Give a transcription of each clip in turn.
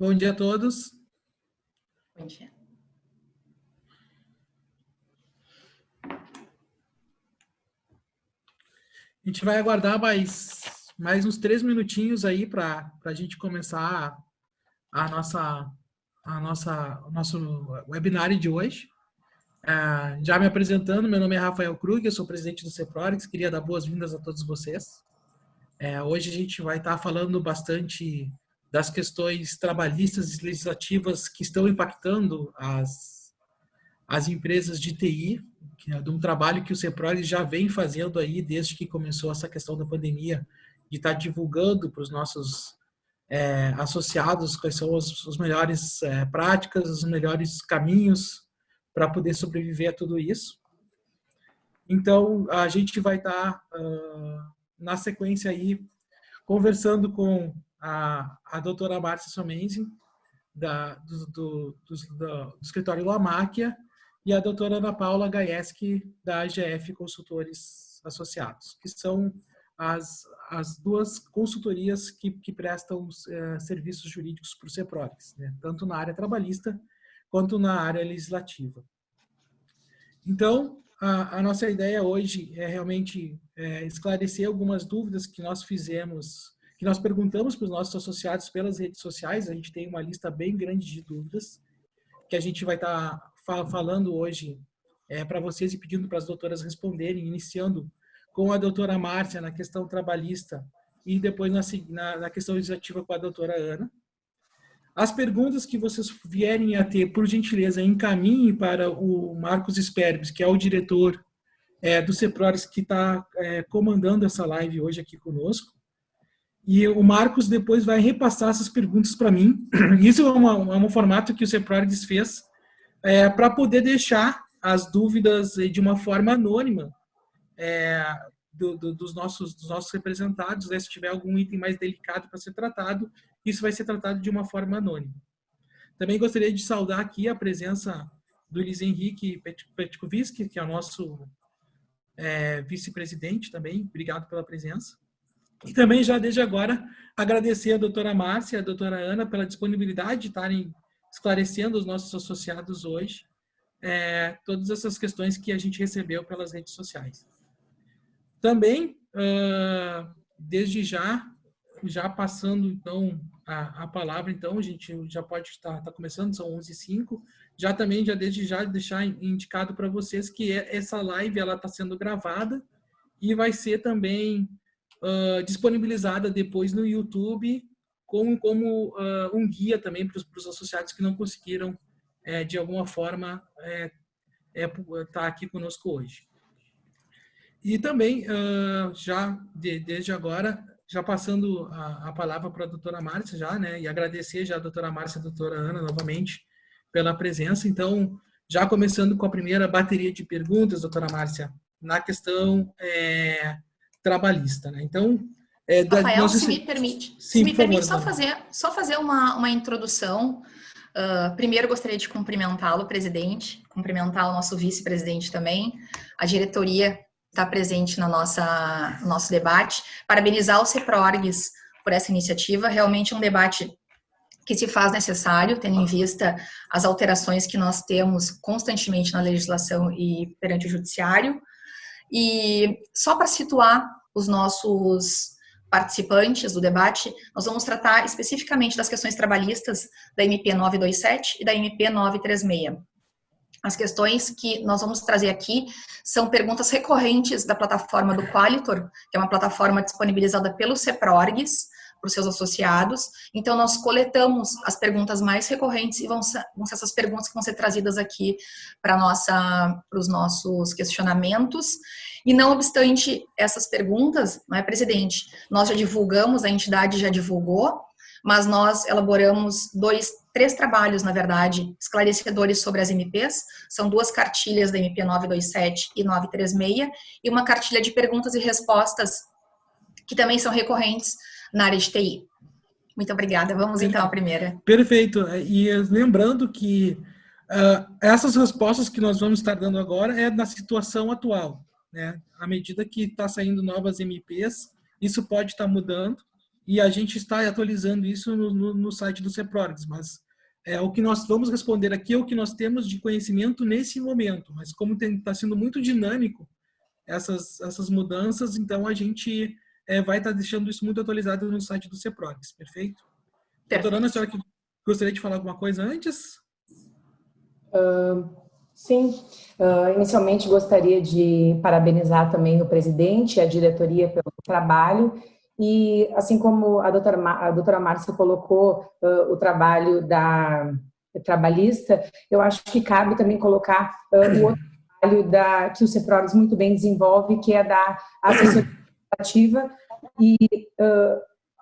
Bom dia a todos. Bom dia. A gente vai aguardar mais uns 3 minutinhos aí para a gente começar o nosso webinário de hoje. Já me apresentando, meu nome é Rafael Krug, eu sou presidente do CEPRORIX, queria dar boas-vindas a todos vocês. Hoje a gente vai estar falando bastante das questões trabalhistas e legislativas que estão impactando as empresas de TI, que é de um trabalho que o CEPRORIX já vem fazendo aí desde que começou essa questão da pandemia, de estar divulgando para os nossos associados quais são as melhores práticas, os melhores caminhos para poder sobreviver a tudo isso. Então, a gente vai estar, na sequência aí, conversando com a doutora Márcia Somenzi, do escritório Lamáquia, e a doutora Ana Paula Gaieski, da AGF Consultores Associados, que são as duas consultorias que prestam serviços jurídicos para o CEPRORIX, né? Tanto na área trabalhista quanto na área legislativa. Então, a nossa ideia hoje é realmente esclarecer algumas dúvidas que nós fizemos, que nós perguntamos para os nossos associados pelas redes sociais. A gente tem uma lista bem grande de dúvidas que a gente vai estar falando hoje para vocês e pedindo para as doutoras responderem, iniciando com a doutora Márcia na questão trabalhista e depois na questão legislativa com a doutora Ana. As perguntas que vocês vierem a ter, por gentileza, encaminhem para o Marcos Sperbis, que é o diretor do CEPRORIX, que está comandando essa live hoje aqui conosco. E o Marcos depois vai repassar essas perguntas para mim. Isso é um formato que o CEPRORIX fez para poder deixar as dúvidas de uma forma anônima dos nossos representados, né? Se tiver algum item mais delicado para ser tratado, isso vai ser tratado de uma forma anônima. Também gostaria de saudar aqui a presença do Luiz Henrique Petkovic, que é o nosso vice-presidente também. Obrigado pela presença. E também, já desde agora, agradecer a doutora Márcia e a doutora Ana pela disponibilidade de estarem esclarecendo os nossos associados hoje todas essas questões que a gente recebeu pelas redes sociais. Também, desde já passando, então, a palavra, então, a gente já pode estar começando, são 11h05, já desde já deixar indicado para vocês que essa live ela está sendo gravada e vai ser também disponibilizada depois no YouTube como um guia também para os associados que não conseguiram, de alguma forma, estar aqui conosco hoje. E também, desde agora, já passando a palavra para a doutora Márcia, né, e agradecer já a doutora Márcia e a doutora Ana novamente pela presença. Então, já começando com a primeira bateria de perguntas, doutora Márcia, na questão trabalhista, né? Então, Rafael, se me permite, só fazer uma introdução. Primeiro, gostaria de cumprimentá-lo, presidente, cumprimentar o nosso vice-presidente também, a diretoria está presente no nosso debate, parabenizar o CEPRORIX por essa iniciativa, realmente um debate que se faz necessário, tendo em vista as alterações que nós temos constantemente na legislação e perante o judiciário. E só para situar os nossos participantes do debate, nós vamos tratar especificamente das questões trabalhistas da MP 927 e da MP 936. As questões que nós vamos trazer aqui são perguntas recorrentes da plataforma do Qualitor, que é uma plataforma disponibilizada pelo CEPRORIX, para os seus associados. Então, nós coletamos as perguntas mais recorrentes e vão ser essas perguntas que vão ser trazidas aqui para os nossos questionamentos. E não obstante essas perguntas, não é, presidente? Nós já divulgamos, a entidade já divulgou, mas nós elaboramos três trabalhos, na verdade, esclarecedores sobre as MPs. São 2 cartilhas da MP 927 e 936 e uma cartilha de perguntas e respostas que também são recorrentes na área de TI. Muito obrigada. Vamos então à primeira. Perfeito. E lembrando que essas respostas que nós vamos estar dando agora é na situação atual, né? À medida que está saindo novas MPs, isso pode estar mudando e a gente está atualizando isso no site do CEPRORGS, mas o que nós vamos responder aqui é o que nós temos de conhecimento nesse momento, mas como está sendo muito dinâmico essas mudanças, então a gente vai estar deixando isso muito atualizado no site do CEPRORGS, perfeito? Doutora Ana, a senhora gostaria de falar alguma coisa antes? Sim, inicialmente gostaria de parabenizar também o presidente e a diretoria pelo trabalho e, assim como a doutora Márcia colocou o trabalho da trabalhista, eu acho que cabe também colocar o outro trabalho que o CEPRORGS muito bem desenvolve, que é da assessoria legislativa e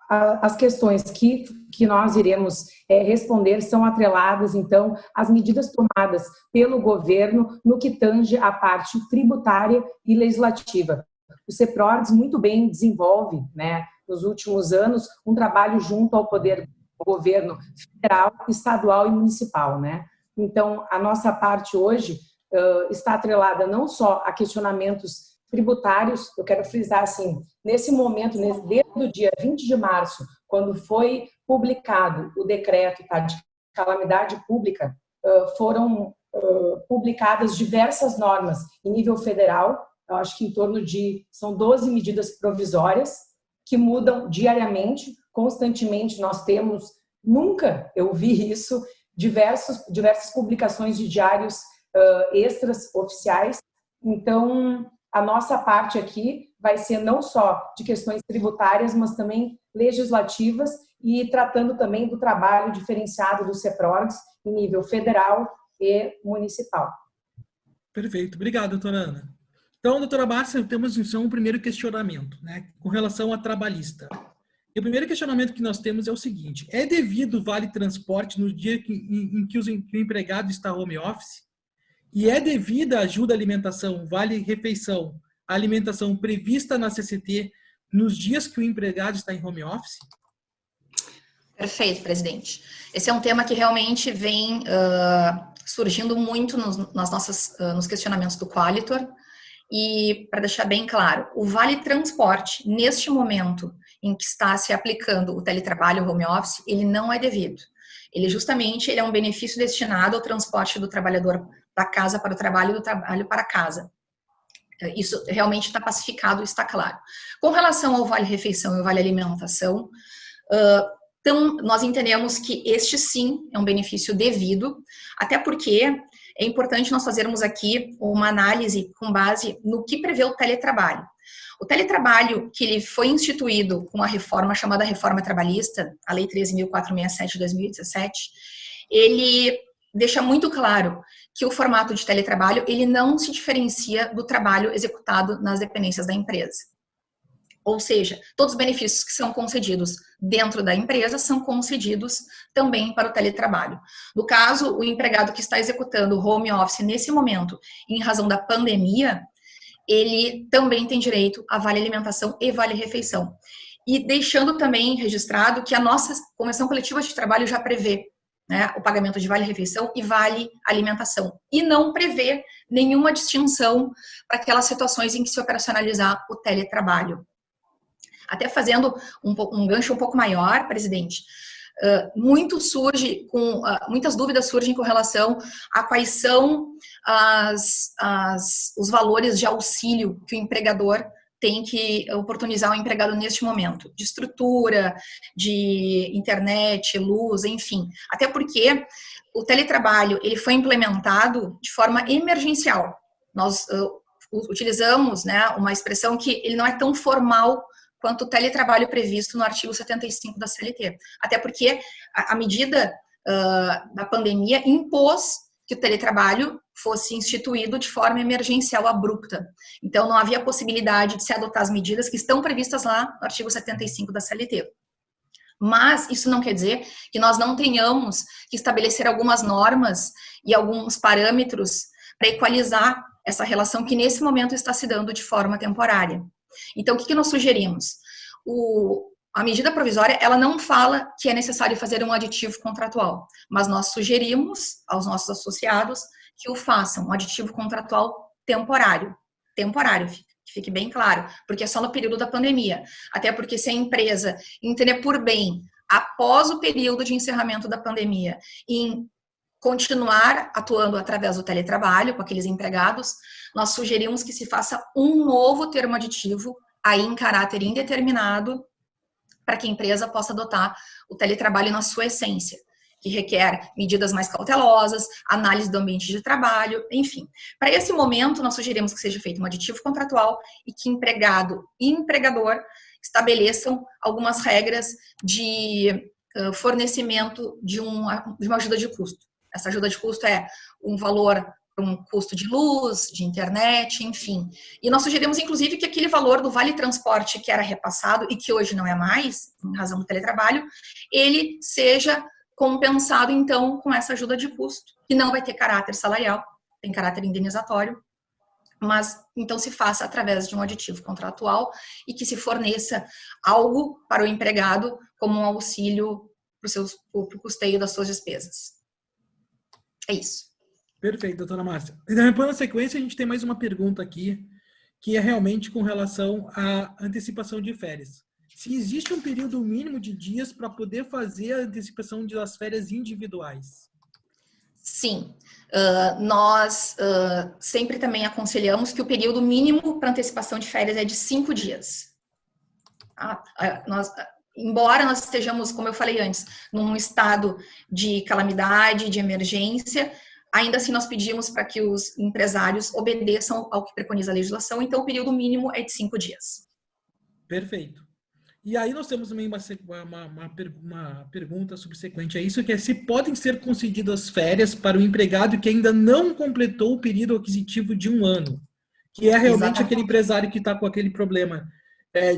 as questões que nós iremos responder são atreladas, então, às medidas tomadas pelo governo no que tange a parte tributária e legislativa. O CEPRORGS muito bem desenvolve, né, nos últimos anos, um trabalho junto ao poder do governo federal, estadual e municipal, né? Então, a nossa parte hoje está atrelada não só a questionamentos tributários, eu quero frisar assim, nesse momento, desde o dia 20 de março, quando foi publicado o decreto de calamidade pública, foram publicadas diversas normas em nível federal, eu acho que em torno são 12 medidas provisórias, que mudam diariamente, constantemente nós temos, nunca eu vi isso, diversas publicações de diários extras oficiais, então a nossa parte aqui vai ser não só de questões tributárias, mas também legislativas e tratando também do trabalho diferenciado do CEPRORGS em nível federal e municipal. Perfeito. Obrigado, doutora Ana. Então, doutora Márcia, temos então um primeiro questionamento, né, com relação à trabalhista. E o primeiro questionamento que nós temos é o seguinte: é devido o Vale Transporte no dia em que o empregado está home office? E é devida a ajuda à alimentação, vale refeição, a alimentação prevista na CCT nos dias que o empregado está em home office? Perfeito, presidente. Esse é um tema que realmente vem surgindo muito nos questionamentos do Qualitor. E, para deixar bem claro, o Vale Transporte, neste momento em que está se aplicando o teletrabalho, o home office, ele não é devido. Ele é um benefício destinado ao transporte do trabalhador da casa para o trabalho e do trabalho para casa. Isso realmente está pacificado, está claro. Com relação ao Vale Refeição e o Vale Alimentação, então, nós entendemos que este sim é um benefício devido, até porque é importante nós fazermos aqui uma análise com base no que prevê o teletrabalho. O teletrabalho, que ele foi instituído com a reforma chamada Reforma Trabalhista, a Lei 13.467 de 2017, ele deixa muito claro que o formato de teletrabalho, ele não se diferencia do trabalho executado nas dependências da empresa. Ou seja, todos os benefícios que são concedidos dentro da empresa são concedidos também para o teletrabalho. No caso, o empregado que está executando o home office nesse momento, em razão da pandemia, ele também tem direito a vale alimentação e vale refeição. E deixando também registrado que a nossa convenção coletiva de trabalho já prevê, né, o pagamento de vale refeição e vale alimentação, e não prevê nenhuma distinção para aquelas situações em que se operacionalizar o teletrabalho. Até fazendo um gancho um pouco maior, presidente, muitas dúvidas surgem com relação a quais são os valores de auxílio que o empregador tem que oportunizar ao empregado neste momento, de estrutura, de internet, luz, enfim. Até porque o teletrabalho ele foi implementado de forma emergencial. Nós utilizamos, né, uma expressão que ele não é tão formal quanto o teletrabalho previsto no artigo 75 da CLT. Até porque a medida da pandemia impôs que o teletrabalho fosse instituído de forma emergencial abrupta. Então, não havia possibilidade de se adotar as medidas que estão previstas lá no artigo 75 da CLT. Mas isso não quer dizer que nós não tenhamos que estabelecer algumas normas e alguns parâmetros para equalizar essa relação que nesse momento está se dando de forma temporária. Então, o que nós sugerimos? A medida provisória, ela não fala que é necessário fazer um aditivo contratual, mas nós sugerimos aos nossos associados que o façam, um aditivo contratual temporário, que fique bem claro, porque é só no período da pandemia. Até porque se a empresa entender por bem, após o período de encerramento da pandemia, em continuar atuando através do teletrabalho com aqueles empregados, nós sugerimos que se faça um novo termo aditivo, aí em caráter indeterminado, para que a empresa possa adotar o teletrabalho na sua essência, que requer medidas mais cautelosas, análise do ambiente de trabalho, enfim. Para esse momento, nós sugerimos que seja feito um aditivo contratual e que empregado e empregador estabeleçam algumas regras de fornecimento de uma ajuda de custo. Essa ajuda de custo é um valor para um custo de luz, de internet, enfim. E nós sugerimos, inclusive, que aquele valor do vale transporte que era repassado e que hoje não é mais, em razão do teletrabalho, ele seja compensado, então, com essa ajuda de custo, que não vai ter caráter salarial, tem caráter indenizatório, mas então se faça através de um aditivo contratual e que se forneça algo para o empregado como um auxílio para o custeio das suas despesas. É isso. Perfeito, doutora Márcia. E depois, na sequência, a gente tem mais uma pergunta aqui, que é realmente com relação à antecipação de férias. Se existe um período mínimo de dias para poder fazer a antecipação das férias individuais? Sim. Nós sempre também aconselhamos que o período mínimo para antecipação de férias é de 5 dias. Embora nós estejamos, como eu falei antes, num estado de calamidade, de emergência, ainda assim nós pedimos para que os empresários obedeçam ao que preconiza a legislação, então o período mínimo é de 5 dias. Perfeito. E aí nós temos também uma pergunta subsequente a isso, que é se podem ser concedidas férias para o empregado que ainda não completou o período aquisitivo de 1 ano, que é realmente Exatamente. Aquele empresário que está com aquele problema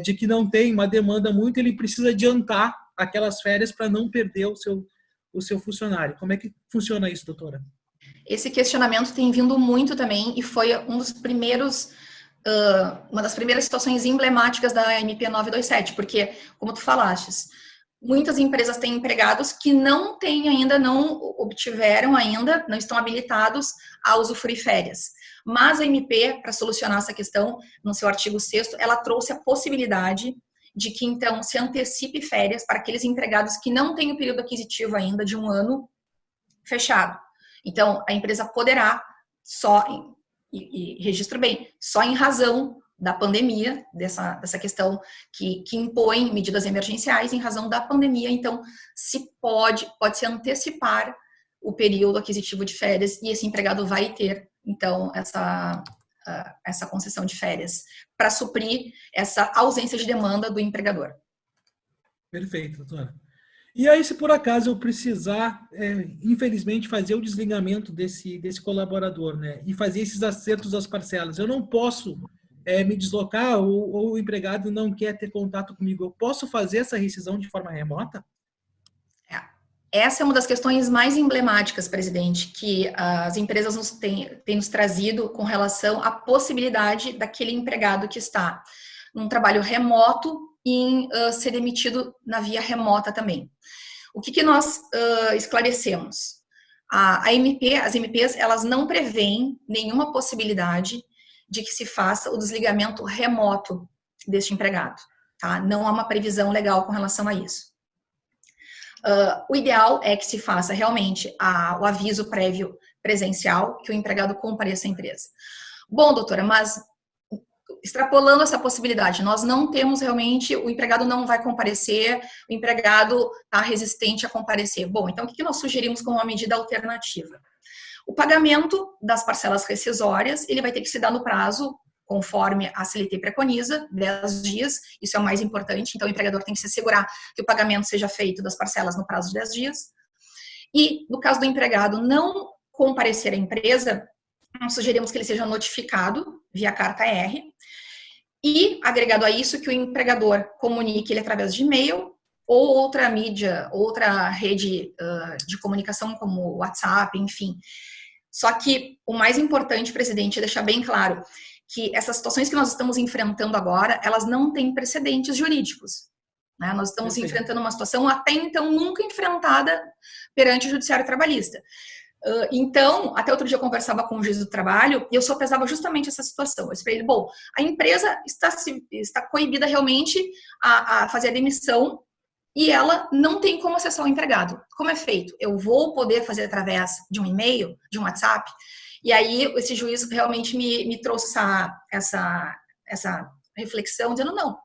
de que não tem uma demanda muito, ele precisa adiantar aquelas férias para não perder o seu funcionário. Como é que funciona isso, doutora? Esse questionamento tem vindo muito também e foi uma das primeiras situações emblemáticas da MP 927, porque, como tu falastes, muitas empresas têm empregados que não obtiveram ainda, não estão habilitados a usufruir férias. Mas a MP, para solucionar essa questão, no seu artigo 6º, ela trouxe a possibilidade de que, então, se antecipe férias para aqueles empregados que não têm o período aquisitivo ainda de 1 ano fechado. Então, a empresa poderá e registro bem, só em razão da pandemia, dessa questão que impõe medidas emergenciais, em razão da pandemia, então, pode-se antecipar o período aquisitivo de férias e esse empregado vai ter, então, essa concessão de férias para suprir essa ausência de demanda do empregador. Perfeito, doutora. E aí, se por acaso eu precisar, infelizmente, fazer o desligamento desse colaborador, né, e fazer esses acertos das parcelas, eu não posso me deslocar ou o empregado não quer ter contato comigo, eu posso fazer essa rescisão de forma remota? Essa é uma das questões mais emblemáticas, presidente, que as empresas têm nos trazido com relação à possibilidade daquele empregado que está num trabalho remoto em ser demitido na via remota também. O que nós esclarecemos? As MPs, elas não prevêem nenhuma possibilidade de que se faça o desligamento remoto deste empregado, tá? Não há uma previsão legal com relação a isso. O ideal é que se faça realmente o aviso prévio presencial, que o empregado compareça à empresa. Bom, doutora, mas extrapolando essa possibilidade, nós não temos realmente, o empregado não vai comparecer, o empregado está resistente a comparecer. Bom, então o que nós sugerimos como uma medida alternativa? O pagamento das parcelas rescisórias, ele vai ter que se dar no prazo, conforme a CLT preconiza, 10 dias, isso é o mais importante, então o empregador tem que se assegurar que o pagamento seja feito das parcelas no prazo de 10 dias. E, no caso do empregado não comparecer à empresa, nós sugerimos que ele seja notificado via carta R e, agregado a isso, que o empregador comunique ele através de e-mail ou outra mídia, outra rede de comunicação como WhatsApp, enfim. Só que o mais importante, presidente, é deixar bem claro que essas situações que nós estamos enfrentando agora, elas não têm precedentes jurídicos. Né? Nós estamos enfrentando uma situação até então nunca enfrentada perante o Judiciário Trabalhista. Então, até outro dia eu conversava com o juiz do trabalho e eu só pesava justamente essa situação. Eu disse para ele, bom, a empresa está coibida realmente a fazer a demissão e ela não tem como acessar o empregado. Como é feito? Eu vou poder fazer através de um e-mail, de um WhatsApp? E aí, esse juiz realmente me trouxe essa reflexão, dizendo, não,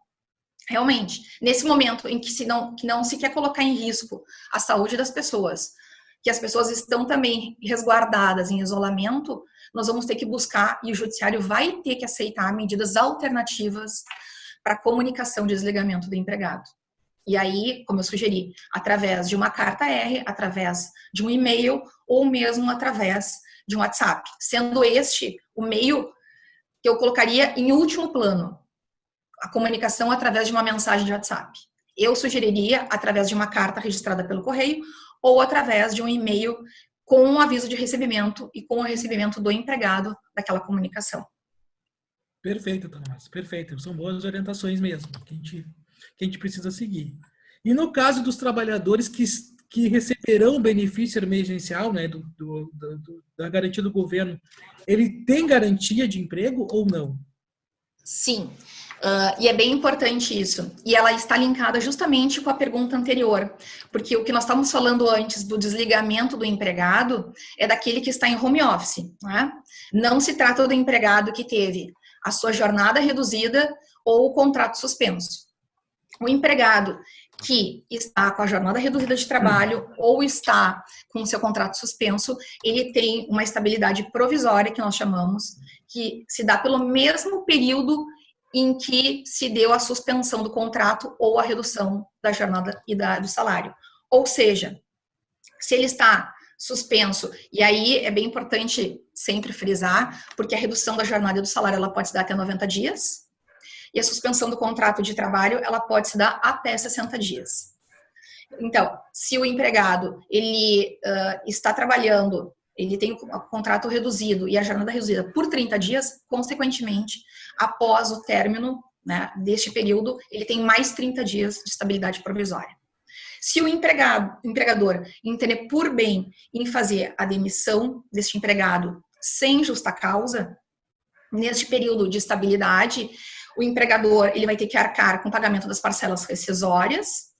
realmente, nesse momento em que não se quer colocar em risco a saúde das pessoas, que as pessoas estão também resguardadas em isolamento, nós vamos ter que buscar, e o judiciário vai ter que aceitar medidas alternativas para a comunicação de desligamento do empregado. E aí, como eu sugeri, através de uma carta R, através de um e-mail ou mesmo através de um WhatsApp, sendo este o meio que eu colocaria em último plano, a comunicação através de uma mensagem de WhatsApp. Eu sugeriria através de uma carta registrada pelo correio ou através de um e-mail com um aviso de recebimento e com o recebimento do empregado daquela comunicação. Perfeito, Tomás, perfeito. São boas orientações mesmo, que a gente precisa seguir. E no caso dos trabalhadores que receberão o benefício emergencial, né, da garantia do governo, ele tem garantia de emprego ou não? Sim, e é bem importante isso. E ela está linkada justamente com a pergunta anterior, porque o que nós estávamos falando antes do desligamento do empregado é daquele que está em home office, né? Não se trata do empregado que teve a sua jornada reduzida ou o contrato suspenso. O empregado que está com a jornada reduzida de trabalho ou está com o seu contrato suspenso, ele tem uma estabilidade provisória, que nós chamamos, que se dá pelo mesmo período em que se deu a suspensão do contrato ou a redução da jornada e do salário. Ou seja, se ele está suspenso, e aí é bem importante sempre frisar, porque a redução da jornada e do salário ela pode se dar até 90 dias, e a suspensão do contrato de trabalho, ela pode se dar até 60 dias. Então, se o empregado, ele está trabalhando, ele tem o contrato reduzido e a jornada reduzida por 30 dias, consequentemente, após o término, né, deste período, ele tem mais 30 dias de estabilidade provisória. Se o empregador entender por bem em fazer a demissão deste empregado sem justa causa, neste período de estabilidade, o empregador ele vai ter que arcar com o pagamento das parcelas rescisórias,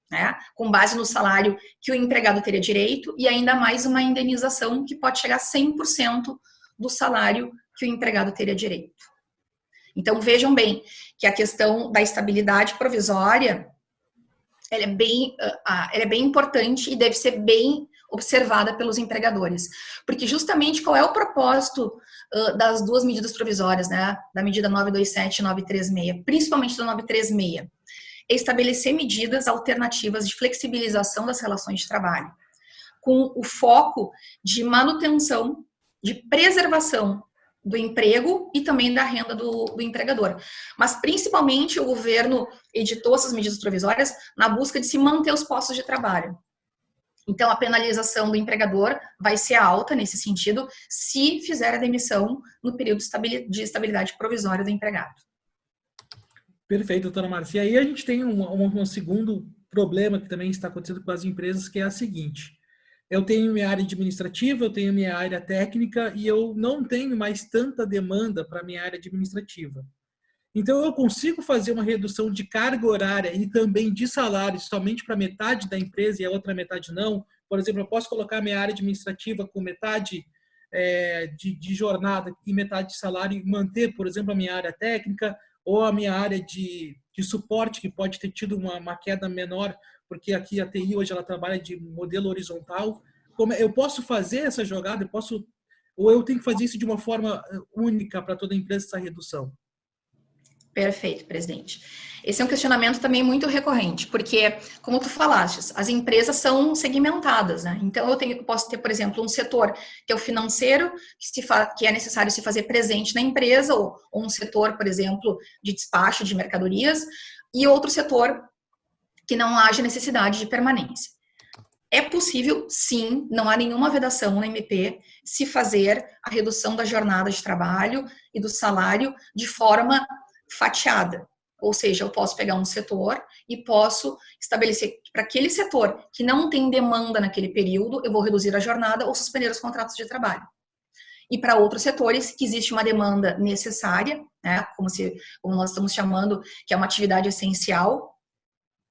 né, com base no salário que o empregado teria direito, e ainda mais uma indenização que pode chegar a 100% do salário que o empregado teria direito. Então, vejam bem que a questão da estabilidade provisória ela é bem importante e deve ser bem observada pelos empregadores. Porque justamente qual é o propósito das duas medidas provisórias, né? Da medida 927 e 936, principalmente da 936, é estabelecer medidas alternativas de flexibilização das relações de trabalho, com o foco de manutenção, de preservação do emprego e também da renda do empregador. Mas, principalmente, o governo editou essas medidas provisórias na busca de se manter os postos de trabalho. Então, a penalização do empregador vai ser alta nesse sentido se fizer a demissão no período de estabilidade provisória do empregado. Perfeito, doutora Márcia. E aí a gente tem um segundo problema que também está acontecendo com as empresas, que é a seguinte. Eu tenho minha área administrativa, eu tenho minha área técnica e eu não tenho mais tanta demanda para minha área administrativa. Então, eu consigo fazer uma redução de carga horária e também de salário somente para metade da empresa e a outra metade não? Por exemplo, eu posso colocar minha área administrativa com metade de jornada e metade de salário e manter, por exemplo, a minha área técnica ou a minha área de suporte, que pode ter tido uma queda menor, porque aqui a TI hoje ela trabalha de modelo horizontal. Eu posso fazer essa jogada? Ou eu tenho que fazer isso de uma forma única para toda a empresa, essa redução? Perfeito, presidente. Esse é um questionamento também muito recorrente, porque, como tu falaste, as empresas são segmentadas, né? Então, posso ter, por exemplo, um setor que é o financeiro, que é necessário se fazer presente na empresa, ou um setor, por exemplo, de despacho de mercadorias, e outro setor que não haja necessidade de permanência. É possível, sim, não há nenhuma vedação na MP, se fazer a redução da jornada de trabalho e do salário de forma fatiada. Ou seja, eu posso pegar um setor e posso estabelecer para aquele setor que não tem demanda naquele período, eu vou reduzir a jornada ou suspender os contratos de trabalho. E para outros setores que existe uma demanda necessária, né, como nós estamos chamando, que é uma atividade essencial.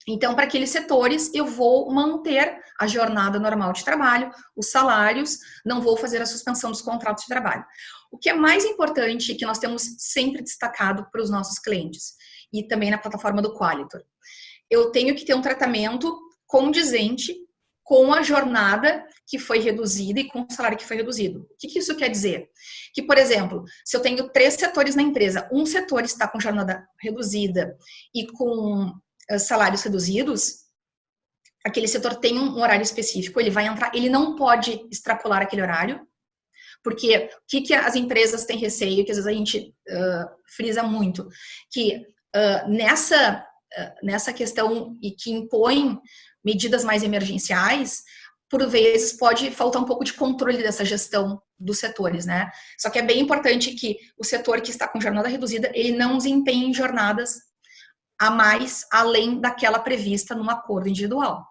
Então, para aqueles setores, eu vou manter a jornada normal de trabalho, os salários, não vou fazer a suspensão dos contratos de trabalho. O que é mais importante, que nós temos sempre destacado para os nossos clientes, e também na plataforma do Qualitor, eu tenho que ter um tratamento condizente com a jornada que foi reduzida e com o salário que foi reduzido. O que isso quer dizer? Que, por exemplo, se eu tenho 3 setores na empresa, um setor está com jornada reduzida e com salários reduzidos, aquele setor tem um horário específico, ele vai entrar, ele não pode extrapolar aquele horário, porque o que as empresas têm receio, que às vezes a gente frisa muito, que nessa questão e que impõe medidas mais emergenciais, por vezes pode faltar um pouco de controle dessa gestão dos setores, né? Só que é bem importante que o setor que está com jornada reduzida, ele não desempenhe jornadas a mais além daquela prevista num acordo individual.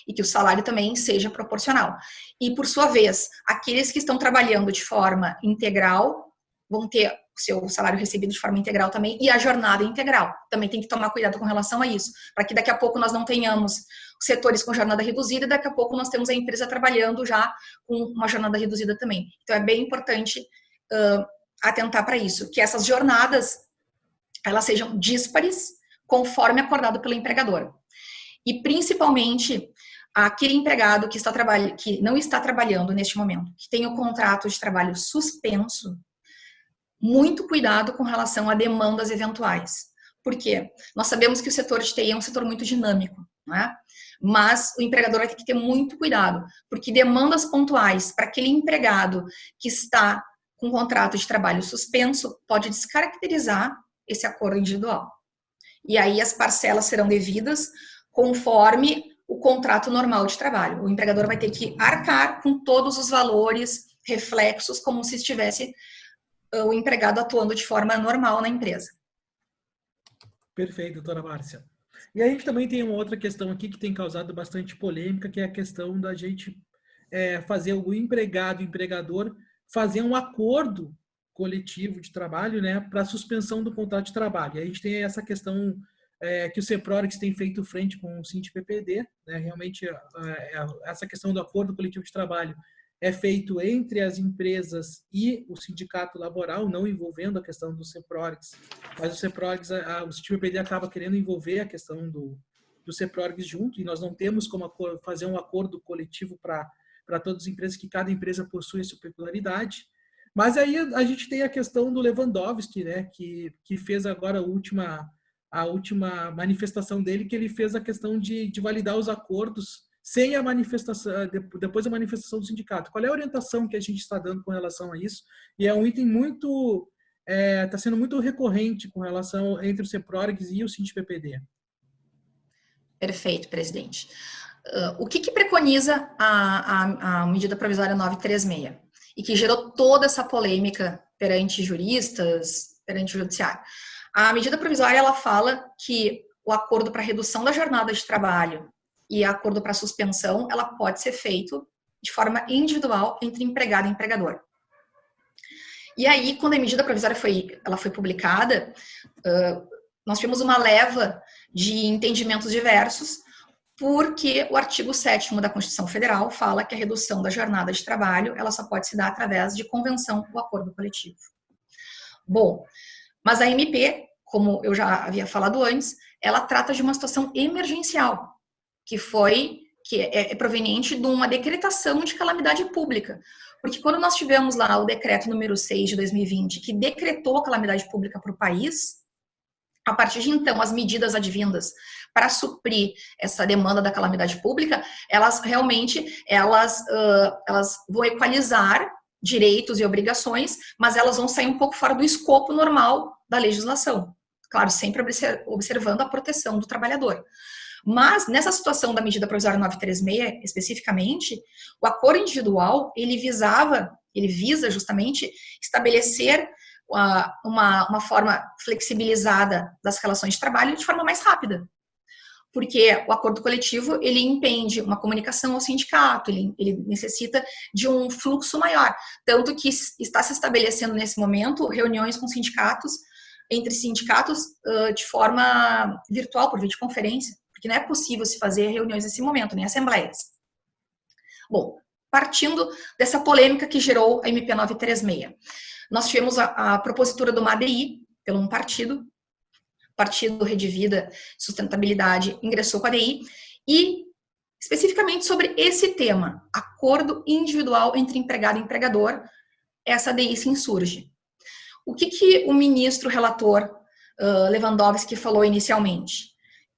E que o salário também seja proporcional. E, por sua vez, aqueles que estão trabalhando de forma integral vão ter o seu salário recebido de forma integral também e a jornada integral. Também tem que tomar cuidado com relação a isso, para que daqui a pouco nós não tenhamos setores com jornada reduzida e daqui a pouco nós temos a empresa trabalhando já com uma jornada reduzida também. Então, é bem importante atentar para isso, que essas jornadas elas sejam díspares conforme acordado pelo empregador. E, principalmente, aquele empregado que não está trabalhando neste momento, que tem o contrato de trabalho suspenso, muito cuidado com relação a demandas eventuais. Por quê? Nós sabemos que o setor de TI é um setor muito dinâmico, né? Mas o empregador vai ter que ter muito cuidado, porque demandas pontuais para aquele empregado que está com contrato de trabalho suspenso pode descaracterizar esse acordo individual. E aí as parcelas serão devidas conforme o contrato normal de trabalho. O empregador vai ter que arcar com todos os valores reflexos, como se estivesse o empregado atuando de forma normal na empresa. Perfeito, doutora Márcia. E a gente também tem uma outra questão aqui que tem causado bastante polêmica, que é a questão da gente fazer o empregado e o empregador fazer um acordo coletivo de trabalho, né, para suspensão do contrato de trabalho. E a gente tem essa questão que o CEPRORIX tem feito frente com o SINDI-PPD, né, realmente essa questão do acordo coletivo de trabalho é feito entre as empresas e o sindicato laboral, não envolvendo a questão do CEPRORIX, mas o CEPRORIX, o SINDI-PPD acaba querendo envolver a questão do CEPRORIX junto, e nós não temos como fazer um acordo coletivo para todas as empresas, que cada empresa possui a sua peculiaridade. Mas aí a gente tem a questão do Lewandowski, né, que fez agora a última manifestação dele, que ele fez a questão de validar os acordos sem a manifestação, depois da manifestação do sindicato. Qual é a orientação que a gente está dando com relação a isso? E é um item muito, está sendo muito recorrente com relação entre o CEPRORIX e o SINDI-PPD. Perfeito, presidente. O que preconiza a medida provisória 936? E que gerou toda essa polêmica perante juristas, perante o judiciário. A medida provisória, ela fala que o acordo para redução da jornada de trabalho e acordo para suspensão, ela pode ser feito de forma individual entre empregado e empregador. E aí, quando a medida provisória foi publicada, nós tivemos uma leva de entendimentos diversos, porque o artigo 7º da Constituição Federal fala que a redução da jornada de trabalho, ela só pode se dar através de convenção ou acordo coletivo. Bom, mas a MP, como eu já havia falado antes, ela trata de uma situação emergencial, que é proveniente de uma decretação de calamidade pública. Porque quando nós tivemos lá o decreto número 6 de 2020, que decretou a calamidade pública para o país, a partir de então, as medidas advindas para suprir essa demanda da calamidade pública, elas realmente elas vão equalizar direitos e obrigações, mas elas vão sair um pouco fora do escopo normal da legislação. Claro, sempre observando a proteção do trabalhador. Mas, nessa situação da medida provisória 936, especificamente, o acordo individual, ele visa justamente estabelecer uma forma flexibilizada das relações de trabalho de forma mais rápida. Porque o acordo coletivo, ele impende uma comunicação ao sindicato, ele necessita de um fluxo maior. Tanto que está se estabelecendo nesse momento reuniões com sindicatos, entre sindicatos, de forma virtual, por videoconferência, porque não é possível se fazer reuniões nesse momento, nem assembleias. Bom, partindo dessa polêmica que gerou a MP 936. Nós tivemos a propositura de uma ADI, pelo um partido Rede Vida Sustentabilidade ingressou com a ADI, e especificamente sobre esse tema, acordo individual entre empregado e empregador, essa ADI se insurge. O que o ministro relator Lewandowski falou inicialmente?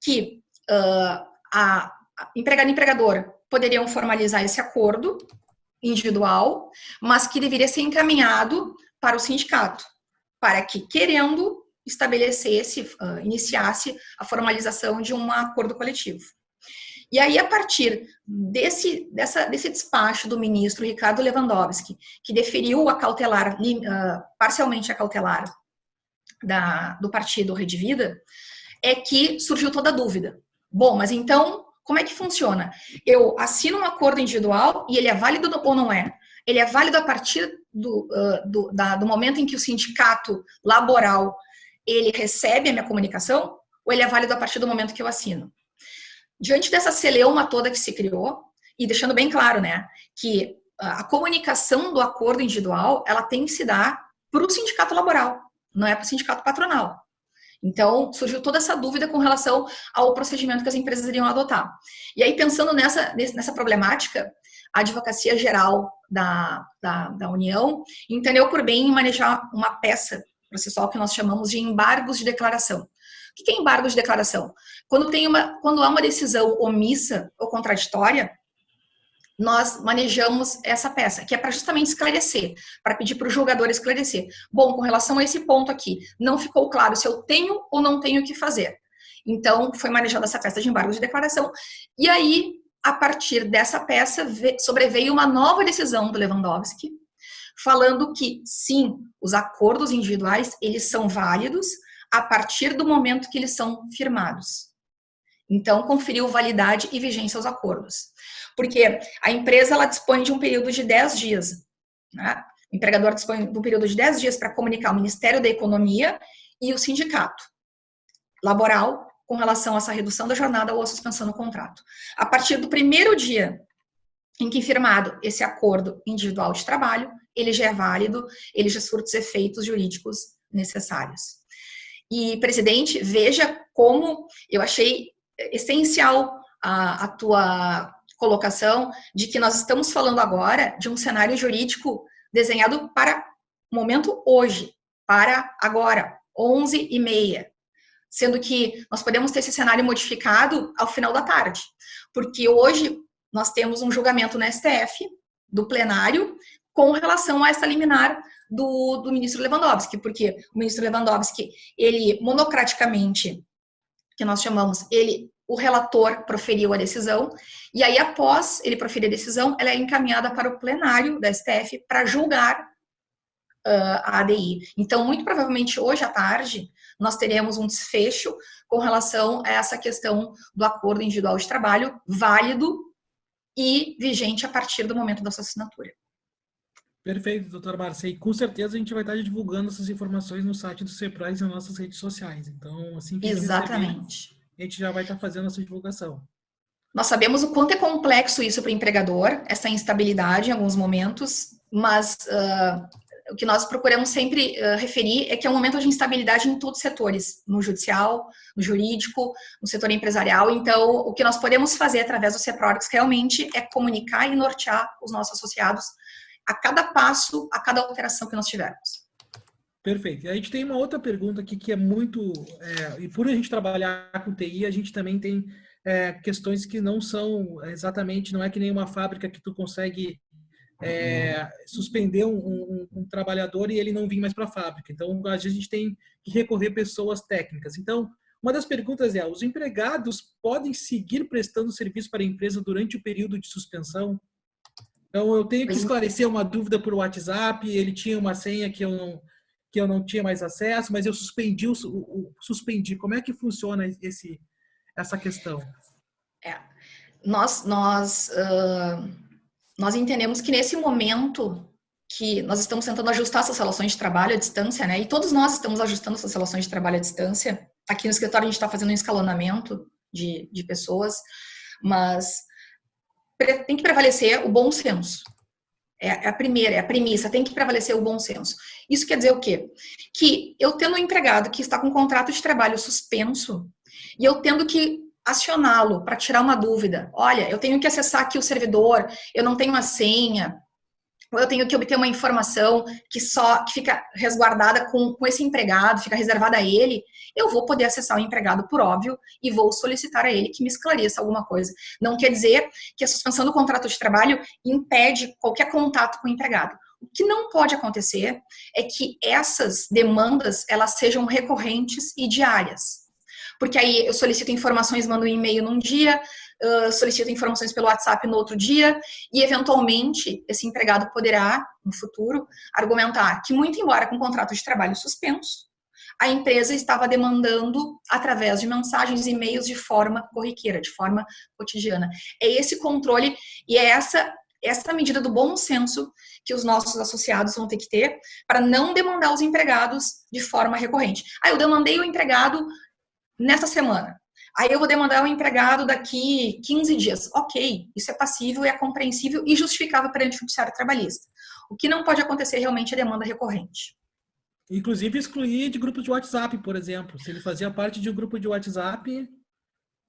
Que empregado e empregador poderiam formalizar esse acordo individual, mas que deveria ser encaminhado para o sindicato, para que, querendo, iniciasse a formalização de um acordo coletivo. E aí, a partir desse despacho do ministro Ricardo Lewandowski, que deferiu a cautelar, parcialmente a cautelar do partido Rede Vida, é que surgiu toda a dúvida. Bom, mas então, como é que funciona? Eu assino um acordo individual e ele é válido ou não é? Ele é válido a partir do momento em que o sindicato laboral ele recebe a minha comunicação, ou ele é válido a partir do momento que eu assino? Diante dessa celeuma toda que se criou, e deixando bem claro, né, que a comunicação do acordo individual, ela tem que se dar para o sindicato laboral, não é para o sindicato patronal. Então, surgiu toda essa dúvida com relação ao procedimento que as empresas iriam adotar. E aí, pensando nessa problemática, a Advocacia Geral da União entendeu por bem manejar uma peça processual que nós chamamos de embargos de declaração. O que é embargo de declaração? Quando há uma decisão omissa ou contraditória, nós manejamos essa peça, que é para justamente esclarecer, para pedir para o julgador esclarecer. Bom, com relação a esse ponto aqui, não ficou claro se eu tenho ou não tenho o que fazer. Então, foi manejada essa peça de embargo de declaração, e aí, a partir dessa peça, sobreveio uma nova decisão do Lewandowski, falando que, sim, os acordos individuais, eles são válidos a partir do momento que eles são firmados. Então, conferiu validade e vigência aos acordos. Porque a empresa, ela dispõe de um período de 10 dias. Né? O empregador dispõe de um período de 10 dias para comunicar ao Ministério da Economia e o sindicato laboral com relação a essa redução da jornada ou a suspensão do contrato. A partir do primeiro dia em que firmado esse acordo individual de trabalho, ele já é válido, ele já surte os efeitos jurídicos necessários. E, presidente, veja como eu achei essencial a tua colocação de que nós estamos falando agora de um cenário jurídico desenhado para o momento hoje, para agora, 11h30, sendo que nós podemos ter esse cenário modificado ao final da tarde, porque hoje nós temos um julgamento no STF, do plenário, com relação a essa liminar do ministro Lewandowski, porque o ministro Lewandowski, ele monocraticamente, que nós chamamos, o relator proferiu a decisão, e aí após ele proferir a decisão, ela é encaminhada para o plenário da STF para julgar a ADI. Então, muito provavelmente hoje à tarde, nós teremos um desfecho com relação a essa questão do acordo individual de trabalho válido e vigente a partir do momento da sua assinatura. Perfeito, doutora Márcia. E com certeza a gente vai estar divulgando essas informações no site do CEPROX e nas nossas redes sociais. Então, assim que Exatamente. A gente já vai estar fazendo essa divulgação. Nós sabemos o quanto é complexo isso para o empregador, essa instabilidade em alguns momentos, mas o que nós procuramos sempre referir é que é um momento de instabilidade em todos os setores, no judicial, no jurídico, no setor empresarial. Então, o que nós podemos fazer através do CEPROX realmente é comunicar e nortear os nossos associados a cada passo, a cada alteração que nós tivermos. Perfeito. E a gente tem uma outra pergunta aqui que é muito... e por a gente trabalhar com TI, a gente também tem questões que não são exatamente... Não é que nem uma fábrica que tu consegue suspender um trabalhador e ele não vir mais para a fábrica. Então, às vezes a gente tem que recorrer a pessoas técnicas. Então, uma das perguntas é, os empregados podem seguir prestando serviço para a empresa durante o período de suspensão? Então, eu tenho que esclarecer uma dúvida por WhatsApp, ele tinha uma senha que eu que eu não tinha mais acesso, mas eu suspendi. Como é que funciona essa questão? Nós entendemos que nesse momento que nós estamos tentando ajustar essas relações de trabalho à distância, né? E todos nós estamos ajustando essas relações de trabalho à distância. Aqui no escritório a gente está fazendo um escalonamento de pessoas, mas tem que prevalecer o bom senso. É a premissa, tem que prevalecer o bom senso. Isso quer dizer o quê? Que eu tendo um empregado que está com um contrato de trabalho suspenso e eu tendo que acioná-lo para tirar uma dúvida. Olha, eu tenho que acessar aqui o servidor, eu não tenho a senha, ou eu tenho que obter uma informação que fica resguardada com esse empregado, fica reservada a ele, eu vou poder acessar o empregado por óbvio e vou solicitar a ele que me esclareça alguma coisa. Não quer dizer que a suspensão do contrato de trabalho impede qualquer contato com o empregado. O que não pode acontecer é que essas demandas elas sejam recorrentes e diárias. Porque aí eu solicito informações, mando um e-mail num dia, solicito informações pelo WhatsApp no outro dia, e eventualmente esse empregado poderá, no futuro, argumentar que, muito embora com contrato de trabalho suspenso, a empresa estava demandando através de mensagens e e-mails de forma corriqueira, de forma cotidiana. É esse controle e é essa medida do bom senso que os nossos associados vão ter que ter para não demandar os empregados de forma recorrente. Eu demandei o empregado nessa semana. Aí eu vou demandar o empregado daqui 15 dias. Ok, isso é passível, é compreensível e justificável perante o judiciário trabalhista. O que não pode acontecer realmente é demanda recorrente. Inclusive excluir de grupos de WhatsApp, por exemplo. Se ele fazia parte de um grupo de WhatsApp...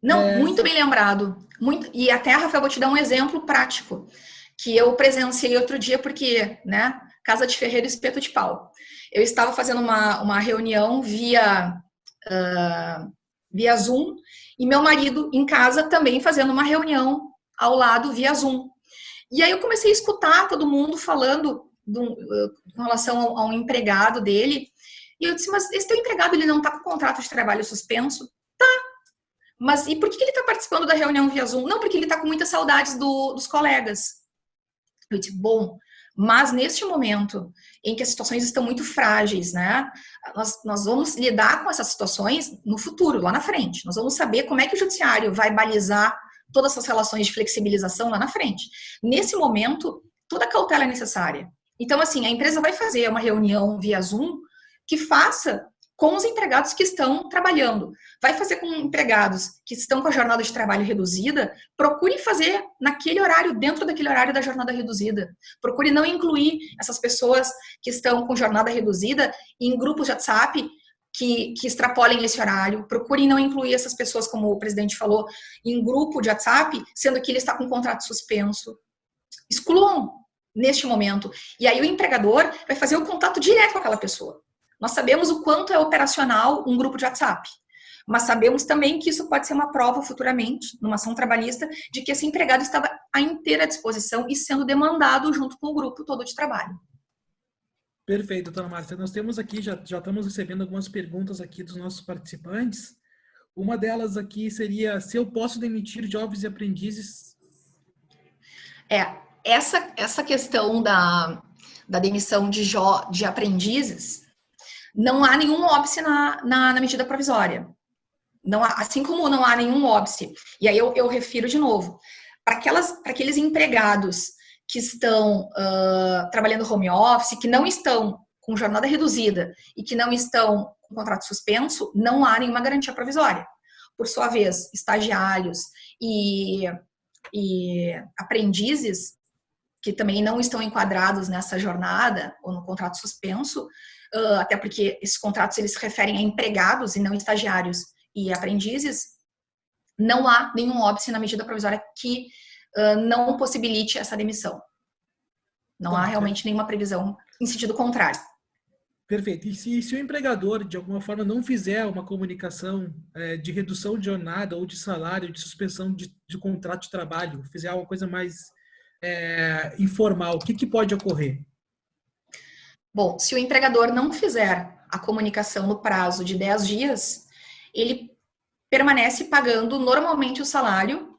Não, muito bem lembrado. E até, Rafael, vou te dar um exemplo prático, que eu presenciei outro dia, porque, né, casa de ferreiro, espeto de pau. Eu estava fazendo uma reunião via Zoom, e meu marido em casa também fazendo uma reunião ao lado via Zoom. E aí eu comecei a escutar todo mundo falando com relação a um empregado dele, e eu disse, mas esse teu empregado ele não está com contrato de trabalho suspenso? Tá, mas e por que ele está participando da reunião via Zoom? Não, porque ele está com muitas saudades dos colegas. Eu disse, bom, mas neste momento em que as situações estão muito frágeis, né? Nós vamos lidar com essas situações no futuro, lá na frente. Nós vamos saber como é que o judiciário vai balizar todas essas relações de flexibilização lá na frente. Nesse momento, toda cautela é necessária. Então, assim, a empresa vai fazer uma reunião via Zoom que faça com os empregados que estão trabalhando. Vai fazer com empregados que estão com a jornada de trabalho reduzida, procure fazer naquele horário, dentro daquele horário da jornada reduzida. Procure não incluir essas pessoas que estão com jornada reduzida em grupos de WhatsApp que extrapolem esse horário. Procure não incluir essas pessoas, como o presidente falou, em grupo de WhatsApp, sendo que ele está com contrato suspenso. Excluam neste momento. E aí o empregador vai fazer o contato direto com aquela pessoa. Nós sabemos o quanto é operacional um grupo de WhatsApp, mas sabemos também que isso pode ser uma prova futuramente, numa ação trabalhista, de que esse empregado estava à inteira disposição e sendo demandado junto com o grupo todo de trabalho. Perfeito, doutora Márcia. Nós temos aqui, já estamos recebendo algumas perguntas aqui dos nossos participantes. Uma delas aqui seria se eu posso demitir jovens e aprendizes. Essa questão da demissão de aprendizes, não há nenhum óbice na medida provisória. Não há, assim como não há nenhum óbice. E aí eu refiro de novo. Para aqueles empregados que estão trabalhando home office, que não estão com jornada reduzida e que não estão com contrato suspenso, não há nenhuma garantia provisória. Por sua vez, estagiários e aprendizes que também não estão enquadrados nessa jornada ou no contrato suspenso, até porque esses contratos eles se referem a empregados e não estagiários e aprendizes, não há nenhum óbice na medida provisória que não possibilite essa demissão. Não há realmente nenhuma previsão em sentido contrário. Perfeito. E se o empregador, de alguma forma, não fizer uma comunicação de redução de jornada ou de salário, de suspensão de contrato de trabalho, fizer alguma coisa mais informal, o que pode ocorrer? Bom, se o empregador não fizer a comunicação no prazo de 10 dias, ele permanece pagando normalmente o salário,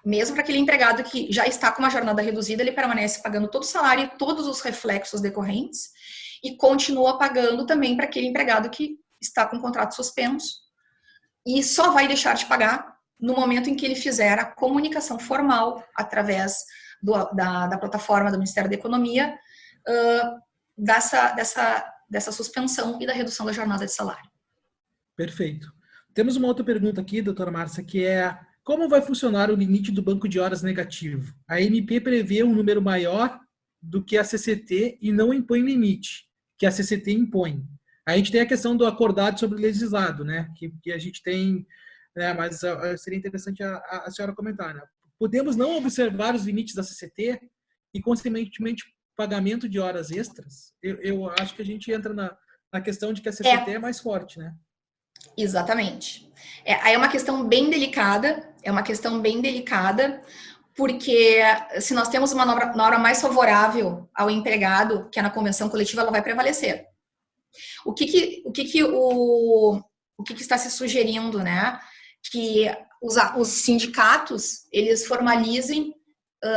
mesmo para aquele empregado que já está com uma jornada reduzida, ele permanece pagando todo o salário e todos os reflexos decorrentes, e continua pagando também para aquele empregado que está com o contrato suspenso e só vai deixar de pagar no momento em que ele fizer a comunicação formal através da plataforma do Ministério da Economia dessa suspensão e da redução da jornada de salário. Perfeito. Temos uma outra pergunta aqui, doutora Márcia, que é: como vai funcionar o limite do banco de horas negativo? A MP prevê um número maior do que a CCT e não impõe limite, que a CCT impõe. A gente tem a questão do acordado sobre o legislado, né? Que a gente tem, né? Mas seria interessante a senhora comentar, né? Podemos não observar os limites da CCT e, consequentemente, pagamento de horas extras? Eu acho que a gente entra na questão de que a CCT é mais forte, né? Exatamente. Aí é uma questão bem delicada, porque se nós temos uma norma mais favorável ao empregado, que é na convenção coletiva, ela vai prevalecer. O que está se sugerindo, né? Que os sindicatos, eles formalizem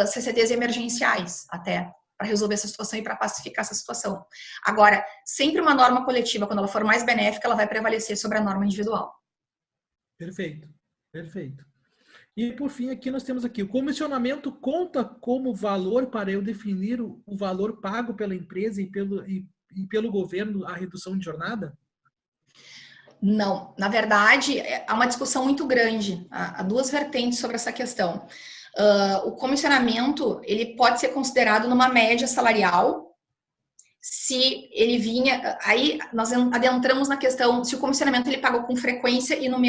CCTs emergenciais até, para resolver essa situação e para pacificar essa situação. Agora, sempre uma norma coletiva, quando ela for mais benéfica, ela vai prevalecer sobre a norma individual. Perfeito, perfeito. E, por fim, aqui nós temos aqui: o comissionamento conta como valor para eu definir o valor pago pela empresa e pelo governo a redução de jornada? Não. Na verdade, há uma discussão muito grande. Há duas vertentes sobre essa questão. O comissionamento, ele pode ser considerado numa média salarial, se ele vinha... Aí nós adentramos na questão se o comissionamento ele pagou com frequência e nos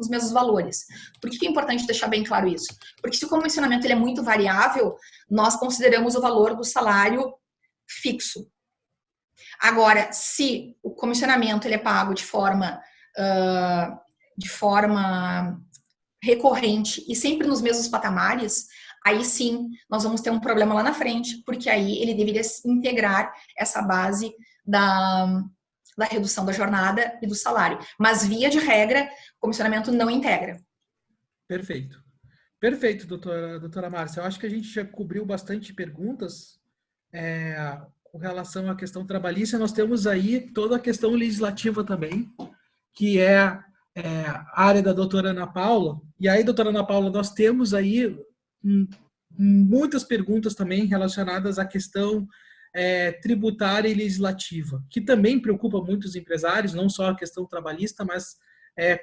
mesmos valores. Por que é importante deixar bem claro isso? Porque se o comissionamento ele é muito variável, nós consideramos o valor do salário fixo. Agora, se o comissionamento ele é pago de forma recorrente e sempre nos mesmos patamares, aí sim nós vamos ter um problema lá na frente, porque aí ele deveria integrar essa base da redução da jornada e do salário. Mas, via de regra, o comissionamento não integra. Perfeito. Perfeito, doutora Márcia. Eu acho que a gente já cobriu bastante perguntas com relação à questão trabalhista. Nós temos aí toda a questão legislativa também, que é a área da doutora Ana Paula. E aí, doutora Ana Paula, nós temos aí muitas perguntas também relacionadas à questão tributária e legislativa, que também preocupa muitos empresários, não só a questão trabalhista, mas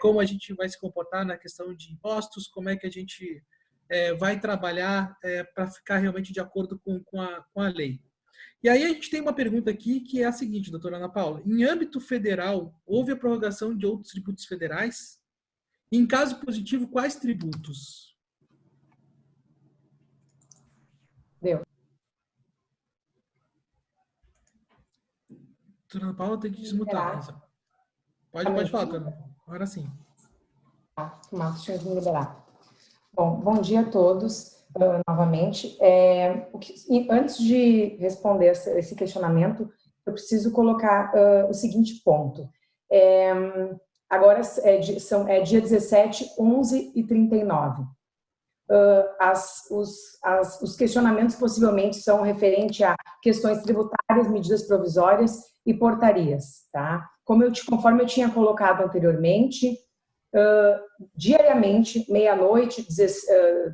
como a gente vai se comportar na questão de impostos, como é que a gente vai trabalhar para ficar realmente de acordo com a lei. E aí a gente tem uma pergunta aqui que é a seguinte, doutora Ana Paula: em âmbito federal, houve a prorrogação de outros tributos federais? Em caso positivo, quais tributos? Deu. Doutora Ana Paula, tem que desmutar. Pode falar, doutora. Agora sim. Tá, Marcos, deixa eu me liberar. Bom dia a todos. Novamente, antes de responder esse questionamento, eu preciso colocar o seguinte ponto. Agora é dia 17, 11 e 39. Os questionamentos possivelmente são referentes a questões tributárias, medidas provisórias e portarias, tá? Conforme eu tinha colocado anteriormente, diariamente, meia-noite,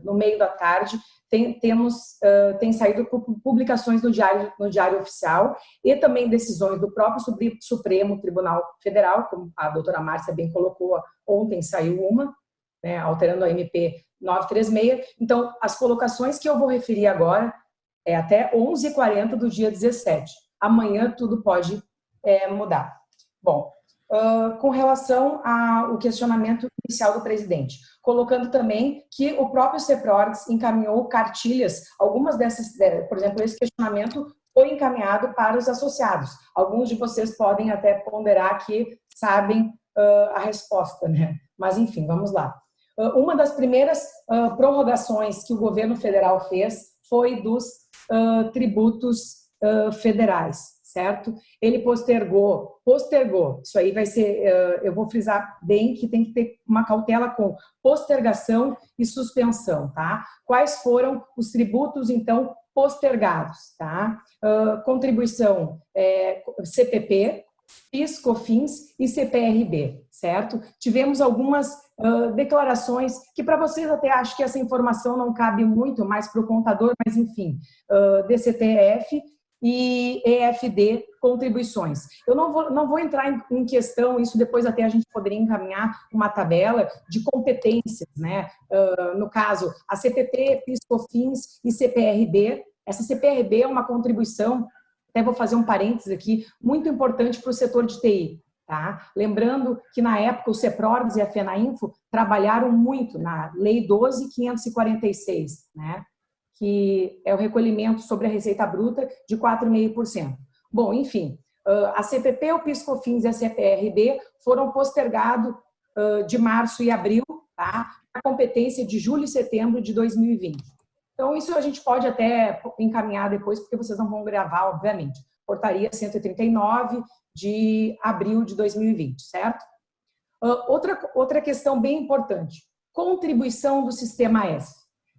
no meio da tarde, tem saído publicações no Diário Oficial e também decisões do próprio Supremo Tribunal Federal, como a doutora Márcia bem colocou, ontem saiu uma, né, alterando a MP 936. Então, as colocações que eu vou referir agora é até 11h40 do dia 17. Amanhã tudo pode mudar. Bom, com relação ao questionamento inicial do presidente, colocando também que o próprio CEPRORGS encaminhou cartilhas, algumas dessas, por exemplo, esse questionamento foi encaminhado para os associados. Alguns de vocês podem até ponderar que sabem a resposta, né? Mas, enfim, vamos lá. Uma das primeiras prorrogações que o governo federal fez foi dos tributos federais, certo? Ele postergou, isso aí vai ser, eu vou frisar bem que tem que ter uma cautela com postergação e suspensão, tá? Quais foram os tributos, então, postergados, tá? Contribuição CPP, PIS, COFINS e CPRB, certo? Tivemos algumas declarações que para vocês até acho que essa informação não cabe muito mais para o contador, mas enfim, DCTF e EFD contribuições. Eu não vou entrar em questão, isso depois até a gente poderia encaminhar uma tabela de competências, né? No caso, a CPP, PIS, COFINS e CPRB. Essa CPRB é uma contribuição, até vou fazer um parênteses aqui, muito importante para o setor de TI. Tá? Lembrando que na época o CEPRORGS e a FENAINFO trabalharam muito na Lei 12.546, né? Que é o recolhimento sobre a receita bruta de 4,5%. Bom, enfim, a CPP, o PIS/COFINS e a CPRB foram postergados de março e abril, tá? A competência de julho e setembro de 2020. Então, isso a gente pode até encaminhar depois, porque vocês não vão gravar, obviamente. Portaria 139 de abril de 2020, certo? Outra questão bem importante, contribuição do Sistema S.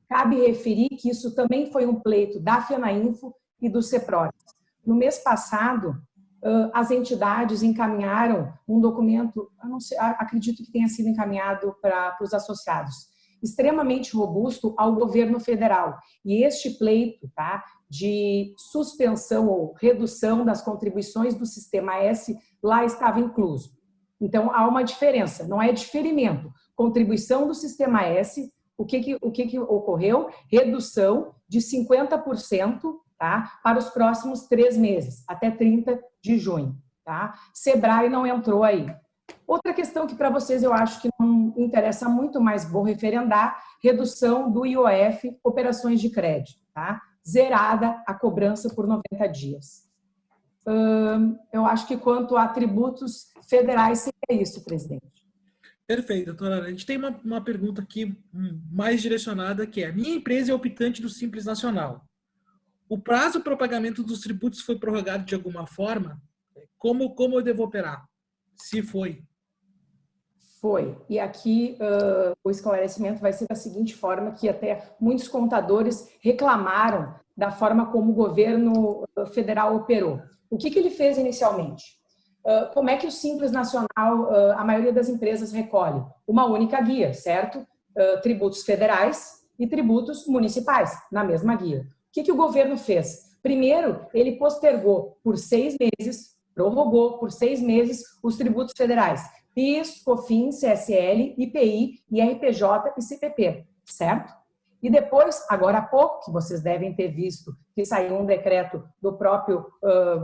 Cabe referir que isso também foi um pleito da FENAINFO e do CEPRORGS. No mês passado, as entidades encaminharam um documento, eu não sei, acredito que tenha sido encaminhado para os associados, extremamente robusto ao governo federal. E este pleito, tá, de suspensão ou redução das contribuições do Sistema S lá estava incluso. Então, há uma diferença, não é diferimento. Contribuição do Sistema S, o que ocorreu? Redução de 50%, tá, para os próximos 3 meses, até 30 de junho. Tá? Sebrae não entrou aí. Outra questão que para vocês eu acho que não interessa muito, mas vou referendar, redução do IOF, operações de crédito, tá? Zerada a cobrança por 90 dias. Eu acho que quanto a tributos federais seria isso, presidente. Perfeito, doutora. A gente tem uma pergunta aqui mais direcionada, que é: minha empresa é optante do Simples Nacional. O prazo para o pagamento dos tributos foi prorrogado de alguma forma? Como eu devo operar? Se foi. Foi. E aqui o esclarecimento vai ser da seguinte forma, que até muitos contadores reclamaram da forma como o governo federal operou. O que ele fez inicialmente? Como é que o Simples Nacional, a maioria das empresas recolhe? Uma única guia, certo? Tributos federais e tributos municipais, na mesma guia. O que o governo fez? Primeiro, ele postergou por 6 meses, prorrogou por 6 meses os tributos federais. PIS, COFINS, CSL, IPI, IRPJ e CPP, certo? E depois, agora há pouco, que vocês devem ter visto, que saiu um decreto do próprio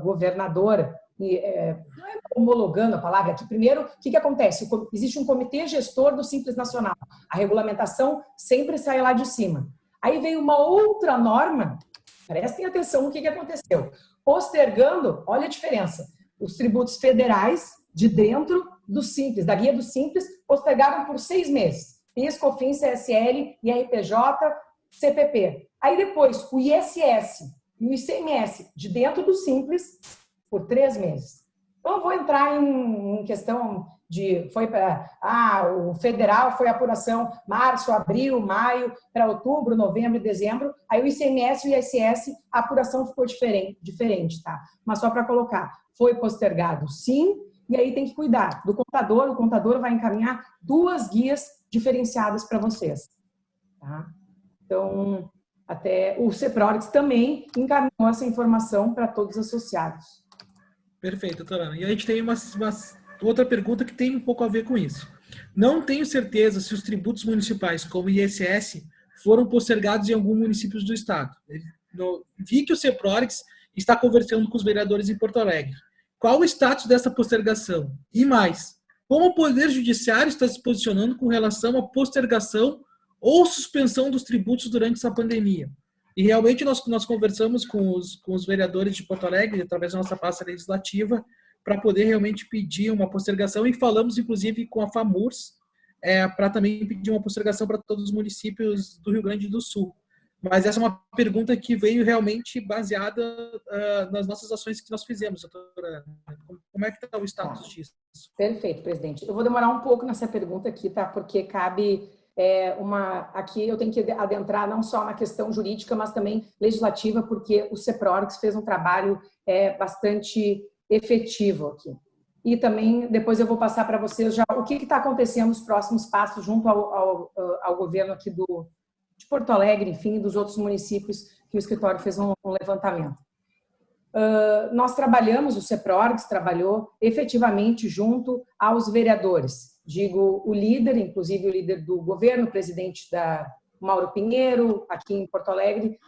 governador, não é homologando a palavra, que primeiro, o que acontece? Existe um comitê gestor do Simples Nacional. A regulamentação sempre sai lá de cima. Aí veio uma outra norma, prestem atenção no que aconteceu. Postergando, olha a diferença, os tributos federais de dentro do Simples, da guia do Simples, postergaram por 6 meses. PIS, COFINS, CSL, IRPJ, CPP. Aí depois, o ISS e o ICMS de dentro do Simples por 3 meses. Então, eu vou entrar em questão de... o federal foi apuração março, abril, maio, para outubro, novembro e dezembro. Aí o ICMS e o ISS, a apuração ficou diferente, tá? Mas só para colocar, foi postergado sim, e aí tem que cuidar do contador. O contador vai encaminhar 2 guias diferenciadas para vocês. Tá? Então, até o CEPRORGS também encaminhou essa informação para todos os associados. Perfeito, doutora Ana. E a gente tem uma outra pergunta que tem um pouco a ver com isso. Não tenho certeza se os tributos municipais, como ISS, foram postergados em alguns municípios do estado. Vi que o CEPRORGS está conversando com os vereadores em Porto Alegre. Qual o status dessa postergação? E mais, como o Poder Judiciário está se posicionando com relação à postergação ou suspensão dos tributos durante essa pandemia? E realmente nós conversamos com os vereadores de Porto Alegre, através da nossa pasta legislativa, para poder realmente pedir uma postergação, e falamos inclusive com a FAMURS, para também pedir uma postergação para todos os municípios do Rio Grande do Sul. Mas essa é uma pergunta que veio realmente baseada nas nossas ações que nós fizemos, doutora. Como é que está o status disso? Perfeito, presidente. Eu vou demorar um pouco nessa pergunta aqui, tá? Porque cabe aqui eu tenho que adentrar não só na questão jurídica, mas também legislativa, porque o CEPRORGS fez um trabalho bastante efetivo aqui. E também, depois eu vou passar para vocês já o que está acontecendo nos próximos passos junto ao governo aqui de Porto Alegre, enfim, dos outros municípios que o escritório fez um levantamento. Nós trabalhamos, o CEPRORGS trabalhou efetivamente junto aos vereadores. Digo, o líder, inclusive o líder do governo, o presidente Mauro Pinheiro, aqui em Porto Alegre,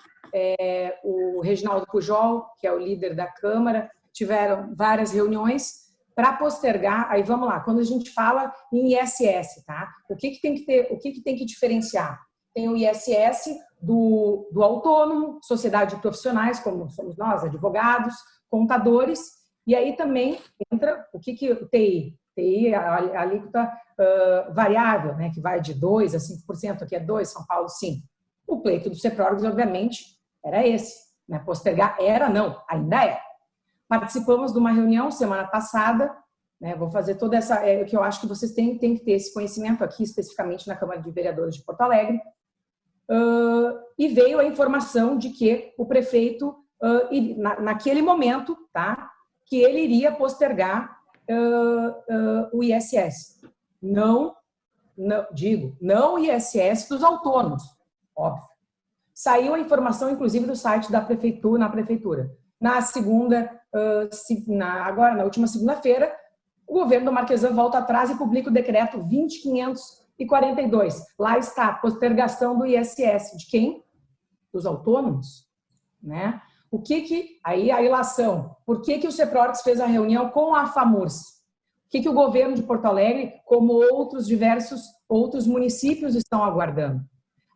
o Reginaldo Pujol, que é o líder da Câmara, tiveram várias reuniões para postergar. Aí vamos lá, quando a gente fala em ISS, tá? O que tem que ter, o que tem que diferenciar? Tem o ISS do autônomo, sociedade de profissionais, como somos nós, advogados, contadores, e aí também entra o que o TI? TI, a alíquota variável, né, que vai de 2% a 5%, aqui é 2%, São Paulo 5%. O pleito do CEPRORGS, obviamente, era esse. Né? Postergar era, não, ainda é. Participamos de uma reunião semana passada, né, vou fazer toda essa, que eu acho que vocês têm que ter esse conhecimento aqui, especificamente na Câmara de Vereadores de Porto Alegre, e veio a informação de que o prefeito, naquele momento, tá, que ele iria postergar o ISS. Não o ISS dos autônomos, óbvio. Saiu a informação, inclusive, do site da prefeitura, na prefeitura. Agora, na última segunda-feira, o governo do Marquesan volta atrás e publica o decreto 20.542. Lá está a postergação do ISS. De quem? Dos autônomos, né? Aí a ilação. Por que o CEPRORGS fez a reunião com a FAMURS? O que o governo de Porto Alegre, como diversos outros municípios, estão aguardando?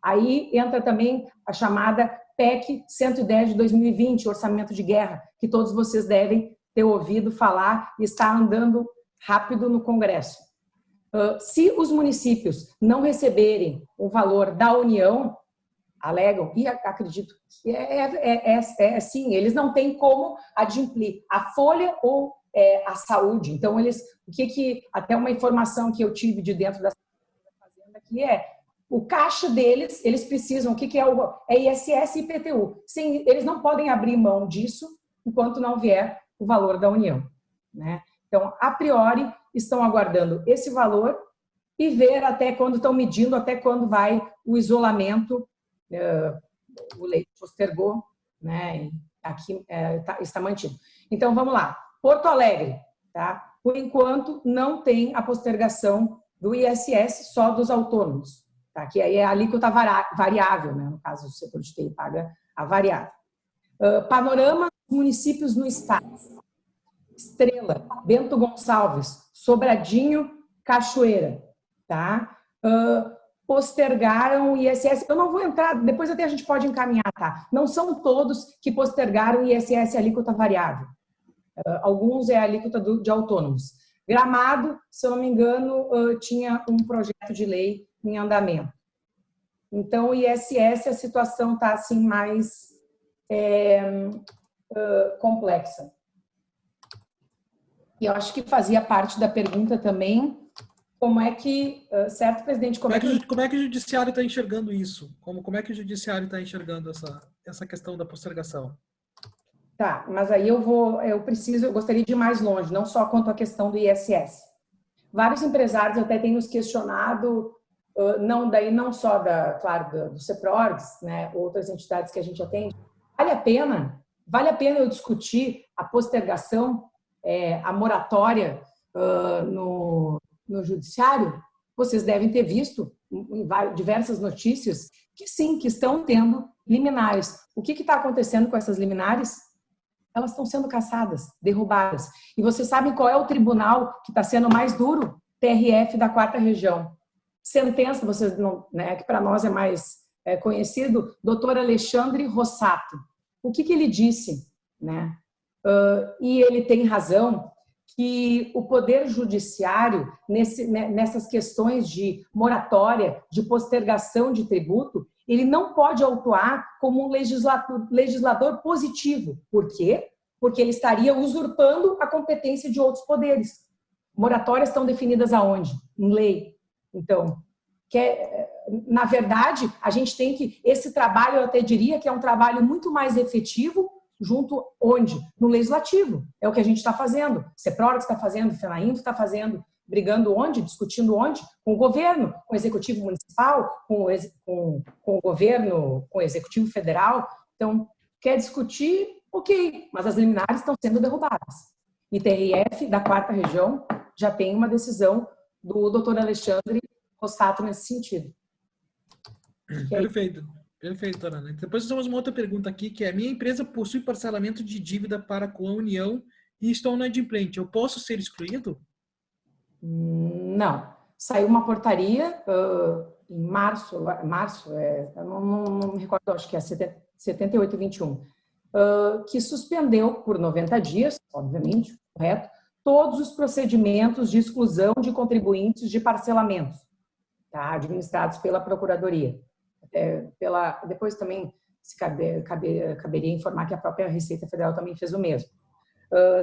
Aí entra também a chamada PEC 110 de 2020, Orçamento de Guerra, que todos vocês devem ter ouvido falar e está andando rápido no Congresso. Se os municípios não receberem o valor da União, alegam, e acredito que sim, eles não têm como adimplir a folha ou a saúde. Então, até uma informação que eu tive de dentro da fazenda aqui o caixa deles, eles precisam, é ISS e IPTU. Sim, eles não podem abrir mão disso enquanto não vier o valor da União, né? Então, a priori, estão aguardando esse valor e ver até quando estão medindo, até quando vai o isolamento. O leite postergou, né? E aqui está mantido. Então, vamos lá. Porto Alegre, tá? Por enquanto, não tem a postergação do ISS só dos autônomos. Tá? Que aí é a alíquota variável, né? No caso, o setor de TI paga a variável. Panorama dos municípios no estado. Estrela, Bento Gonçalves, Sobradinho, Cachoeira. Tá? Postergaram o ISS. Eu não vou entrar, depois até a gente pode encaminhar, tá? Não são todos que postergaram o ISS alíquota variável. Alguns é a alíquota de autônomos. Gramado, se eu não me engano, tinha um projeto de lei em andamento. Então, o ISS, a situação está assim mais complexa. E eu acho que fazia parte da pergunta também, como é que, certo, presidente? Como é que o judiciário está enxergando isso? Como é que o judiciário está enxergando essa questão da postergação? Tá, mas aí eu gostaria de ir mais longe, não só quanto à questão do ISS. Vários empresários até têm nos questionado, não só do CEPRORGS, né, outras entidades que a gente atende, vale a pena eu discutir a postergação, a moratória no judiciário? Vocês devem ter visto em diversas notícias que sim, que estão tendo liminares. O que está acontecendo com essas liminares? Elas estão sendo cassadas, derrubadas. E vocês sabem qual é o tribunal que está sendo mais duro? TRF da 4ª Região. Sentença, vocês não, né, que para nós é mais conhecido, Dr. Alexandre Rossato. O que ele disse? Né? E ele tem razão, que o Poder Judiciário, nessas questões de moratória, de postergação de tributo, ele não pode atuar como um legislador positivo. Por quê? Porque ele estaria usurpando a competência de outros poderes. Moratórias estão definidas aonde? Em lei. Então, na verdade, a gente tem que, esse trabalho, eu até diria que é um trabalho muito mais efetivo junto onde? No Legislativo. É o que a gente está fazendo. CEPROREX está fazendo, o FENAINFO está fazendo, brigando onde? Discutindo onde? Com o governo, com o Executivo Municipal, com o governo, com o Executivo Federal. Então, quer discutir? Ok, mas as liminares estão sendo derrubadas. E TRF, da 4ª Região, já tem uma decisão do doutor Alexandre Rostato nesse sentido. Perfeito. Perfeito, Ana. Depois temos uma outra pergunta aqui, que é: minha empresa possui parcelamento de dívida para com a União e estou inadimplente. Eu posso ser excluído? Não. Saiu uma portaria em março, eu não me recordo, acho que é 7821, que suspendeu por 90 dias, obviamente, correto, todos os procedimentos de exclusão de contribuintes de parcelamentos, tá, administrados pela Procuradoria. Depois também caberia informar que a própria Receita Federal também fez o mesmo.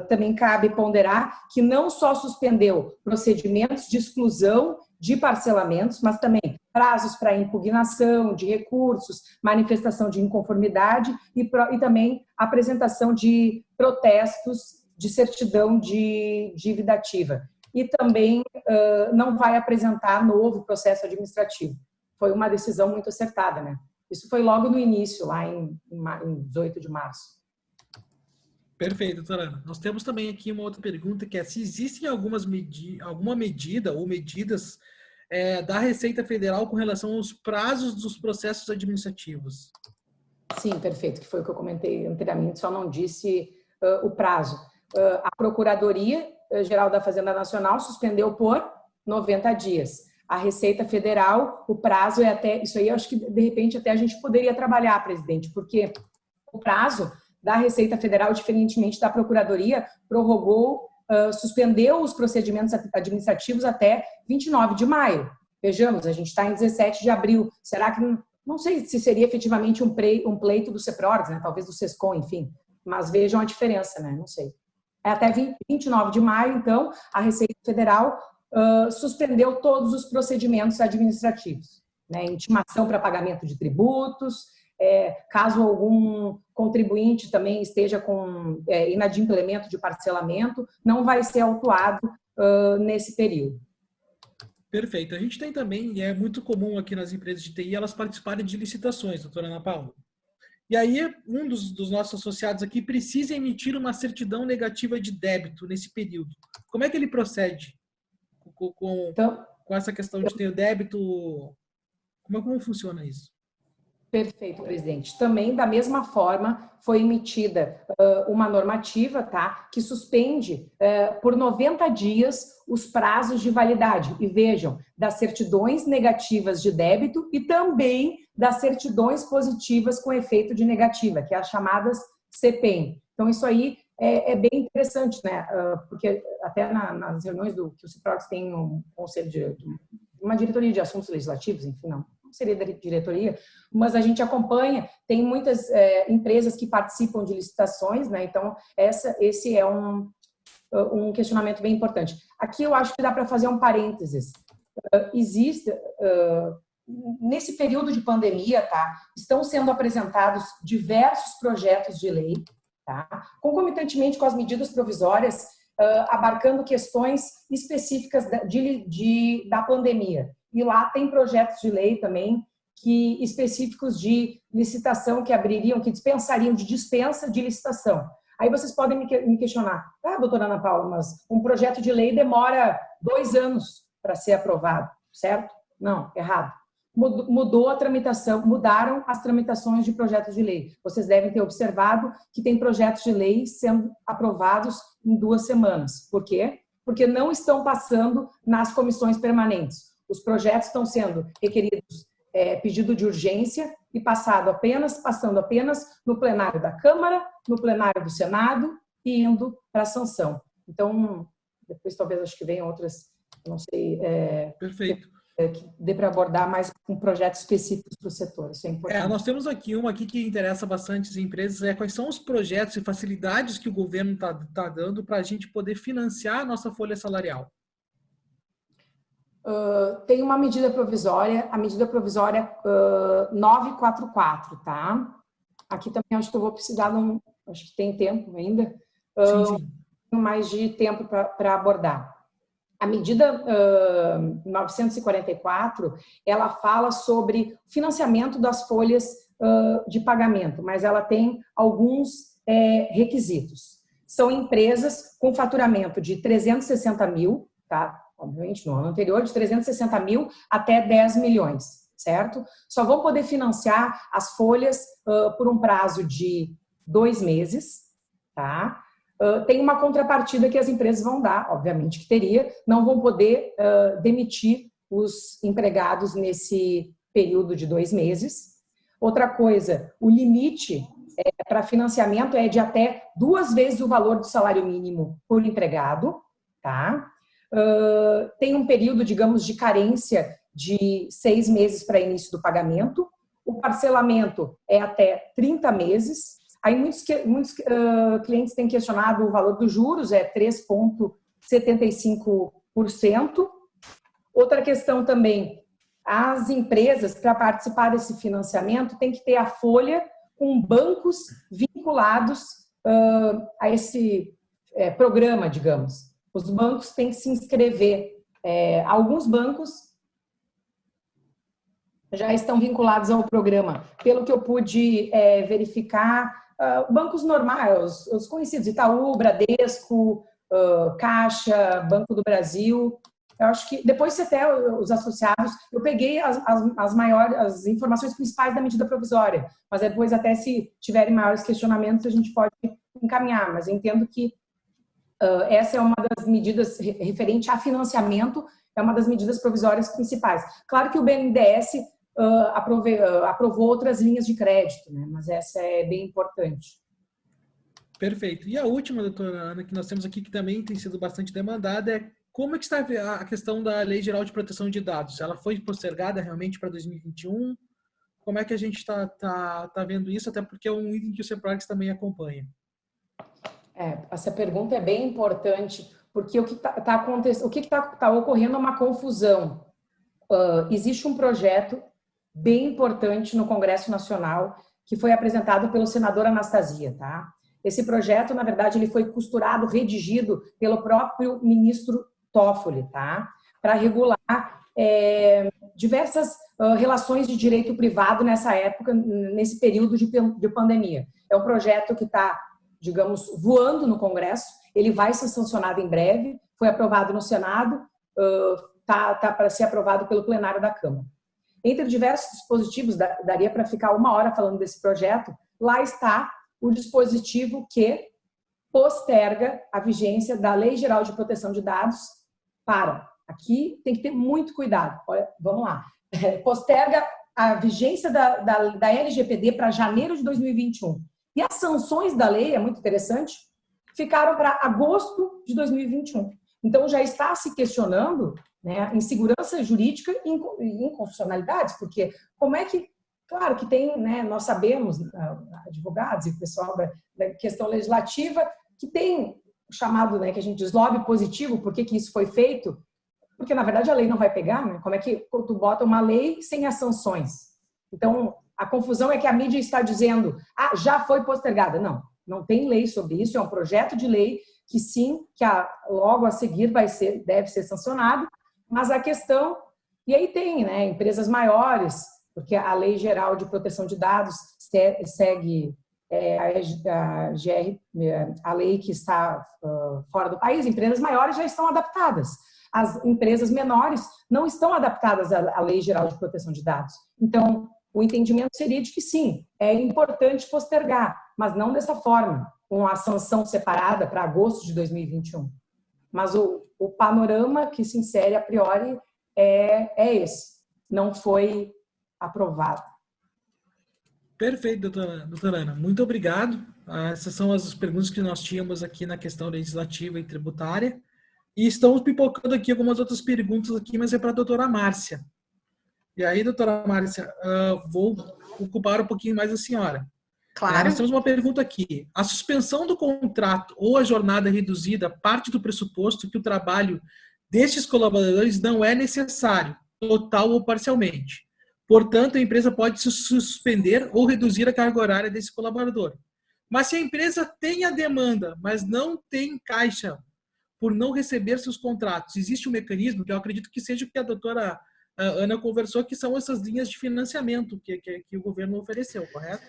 Também cabe ponderar que não só suspendeu procedimentos de exclusão de parcelamentos, mas também prazos para impugnação de recursos, manifestação de inconformidade e também apresentação de protestos de certidão de dívida ativa. E também não vai apresentar novo processo administrativo. Foi uma decisão muito acertada, né? Isso foi logo no início, lá em 18 de março. Perfeito, doutora Ana. Nós temos também aqui uma outra pergunta, que é se existem alguma medida ou medidas da Receita Federal com relação aos prazos dos processos administrativos. Sim, perfeito, que foi o que eu comentei anteriormente, só não disse o prazo. A Procuradoria Geral da Fazenda Nacional suspendeu por 90 dias. A Receita Federal, o prazo é até... Isso aí eu acho que, de repente, até a gente poderia trabalhar, presidente, porque o prazo da Receita Federal, diferentemente da Procuradoria, prorrogou, suspendeu os procedimentos administrativos até 29 de maio. Vejamos, a gente está em 17 de abril. Será que... Não sei se seria efetivamente um pleito do CEPROREX, né? Talvez do SESCOM, enfim. Mas vejam a diferença, né? Não sei. É até 29 de maio, então, a Receita Federal suspendeu todos os procedimentos administrativos, né? Intimação para pagamento de tributos, caso algum contribuinte também esteja com inadimplemento de parcelamento, não vai ser autuado nesse período. Perfeito. A gente tem também, e é muito comum aqui nas empresas de TI, elas participarem de licitações, doutora Ana Paula. E aí, um dos nossos associados aqui precisa emitir uma certidão negativa de débito nesse período. Como é que ele procede com essa questão de ter o débito? Como funciona isso? Perfeito, presidente. Também, da mesma forma, foi emitida uma normativa, tá, que suspende por 90 dias os prazos de validade. E vejam, das certidões negativas de débito e também das certidões positivas com efeito de negativa, que é as chamadas CPEM. Então, isso aí é bem interessante, né? Porque até nas reuniões que o CEPROREX tem um conselho uma diretoria de assuntos legislativos, enfim, não seria da diretoria, mas a gente acompanha, tem muitas empresas que participam de licitações, né? Então, esse é um questionamento bem importante. Aqui eu acho que dá para fazer um parênteses. Nesse período de pandemia, tá? Estão sendo apresentados diversos projetos de lei, tá? Concomitantemente com as medidas provisórias, abarcando questões específicas da pandemia. E lá tem projetos de lei também específicos de licitação que abririam, que dispensariam de dispensa de licitação. Aí vocês podem me questionar, doutora Ana Paula, mas um projeto de lei demora 2 anos para ser aprovado, certo? Não, errado. Mudou a tramitação, mudaram as tramitações de projetos de lei. Vocês devem ter observado que tem projetos de lei sendo aprovados em 2 semanas. Por quê? Porque não estão passando nas comissões permanentes. Os projetos estão sendo requeridos pedido de urgência e passando apenas no plenário da Câmara, no plenário do Senado e indo para a sanção. Então, depois talvez acho que venham outras, não sei... Perfeito. Que dê para abordar mais com projetos específicos para o setor. Isso é importante. Nós temos aqui uma que interessa bastante as empresas, quais são os projetos e facilidades que o governo está dando para a gente poder financiar a nossa folha salarial. Tem uma medida provisória, a medida provisória 944, tá? Aqui também acho que eu vou precisar acho que tem tempo ainda, Sim. mais de tempo para abordar. A medida 944, ela fala sobre financiamento das folhas de pagamento, mas ela tem alguns requisitos. São empresas com faturamento de 360 mil, tá? Obviamente, no ano anterior, de 360 mil até 10 milhões, certo? Só vão poder financiar as folhas por um prazo de 2 meses, tá? Tem uma contrapartida que as empresas vão dar, obviamente que teria, não vão poder demitir os empregados nesse período de 2 meses. Outra coisa, o limite para financiamento é de até 2 vezes o valor do salário mínimo por empregado, tá? Tem um período, digamos, de carência de 6 meses para início do pagamento. O parcelamento é até 30 meses. Aí muitos clientes têm questionado o valor dos juros, é 3,75%. Outra questão também, as empresas, para participar desse financiamento, têm que ter a folha com bancos vinculados a esse programa, digamos. Os bancos têm que se inscrever. Alguns bancos já estão vinculados ao programa. Pelo que eu pude verificar, bancos normais, os conhecidos, Itaú, Bradesco, Caixa, Banco do Brasil. Eu acho que depois até os associados, eu peguei as informações principais da medida provisória, mas depois até se tiverem maiores questionamentos a gente pode encaminhar, mas eu entendo que essa é uma das medidas referente a financiamento, é uma das medidas provisórias principais. Claro que o BNDES aprovou outras linhas de crédito, né? Mas essa é bem importante. Perfeito. E a última, doutora Ana, que nós temos aqui, que também tem sido bastante demandada, é como é que está a questão da Lei Geral de Proteção de Dados? Ela foi postergada realmente para 2021? Como é que a gente está vendo isso? Até porque é um item que o CEPROX também acompanha. Essa pergunta é bem importante, porque o que está ocorrendo é uma confusão. Existe um projeto bem importante no Congresso Nacional que foi apresentado pelo senador Anastasia, tá? Esse projeto, na verdade, ele foi costurado, redigido pelo próprio ministro Toffoli, tá? Para regular diversas relações de direito privado nessa época, nesse período de pandemia. É um projeto que está, digamos, voando no Congresso, ele vai ser sancionado em breve, foi aprovado no Senado, tá para ser aprovado pelo plenário da Câmara. Entre diversos dispositivos, daria para ficar 1 hora falando desse projeto, lá está o dispositivo que posterga a vigência da Lei Geral de Proteção de Dados aqui tem que ter muito cuidado, olha, vamos lá, posterga a vigência da LGPD para janeiro de 2021. E as sanções da lei, é muito interessante, ficaram para agosto de 2021. Então, já está se questionando, né, insegurança jurídica e inconstitucionalidades, porque como é que, claro que tem, né, nós sabemos, advogados e o pessoal da questão legislativa, que tem o chamado, né, que a gente diz lobby positivo, por que isso foi feito? Porque, na verdade, a lei não vai pegar, né? Como é que tu bota uma lei sem as sanções? Então, a confusão é que a mídia está dizendo, já foi postergada. Não tem lei sobre isso, é um projeto de lei que sim, que logo a seguir deve ser sancionado, mas a questão, e aí tem, né, empresas maiores, porque a Lei Geral de Proteção de Dados segue a lei que está fora do país, empresas maiores já estão adaptadas. As empresas menores não estão adaptadas à Lei Geral de Proteção de Dados. Então, o entendimento seria de que sim, é importante postergar, mas não dessa forma, com a sanção separada para agosto de 2021. Mas o panorama que se insere a priori é esse. Não foi aprovado. Perfeito, doutora Ana. Muito obrigado. Essas são as perguntas que nós tínhamos aqui na questão legislativa e tributária. E estamos pipocando aqui algumas outras perguntas aqui, mas é para a doutora Márcia. E aí, doutora Márcia, vou ocupar um pouquinho mais a senhora. Claro. Nós temos uma pergunta aqui. A suspensão do contrato ou a jornada reduzida parte do pressuposto que o trabalho destes colaboradores não é necessário, total ou parcialmente. Portanto, a empresa pode suspender ou reduzir a carga horária desse colaborador. Mas se a empresa tem a demanda, mas não tem caixa por não receber seus contratos, existe um mecanismo, que eu acredito que seja o que a doutora Ana conversou, que são essas linhas de financiamento que o governo ofereceu, correto?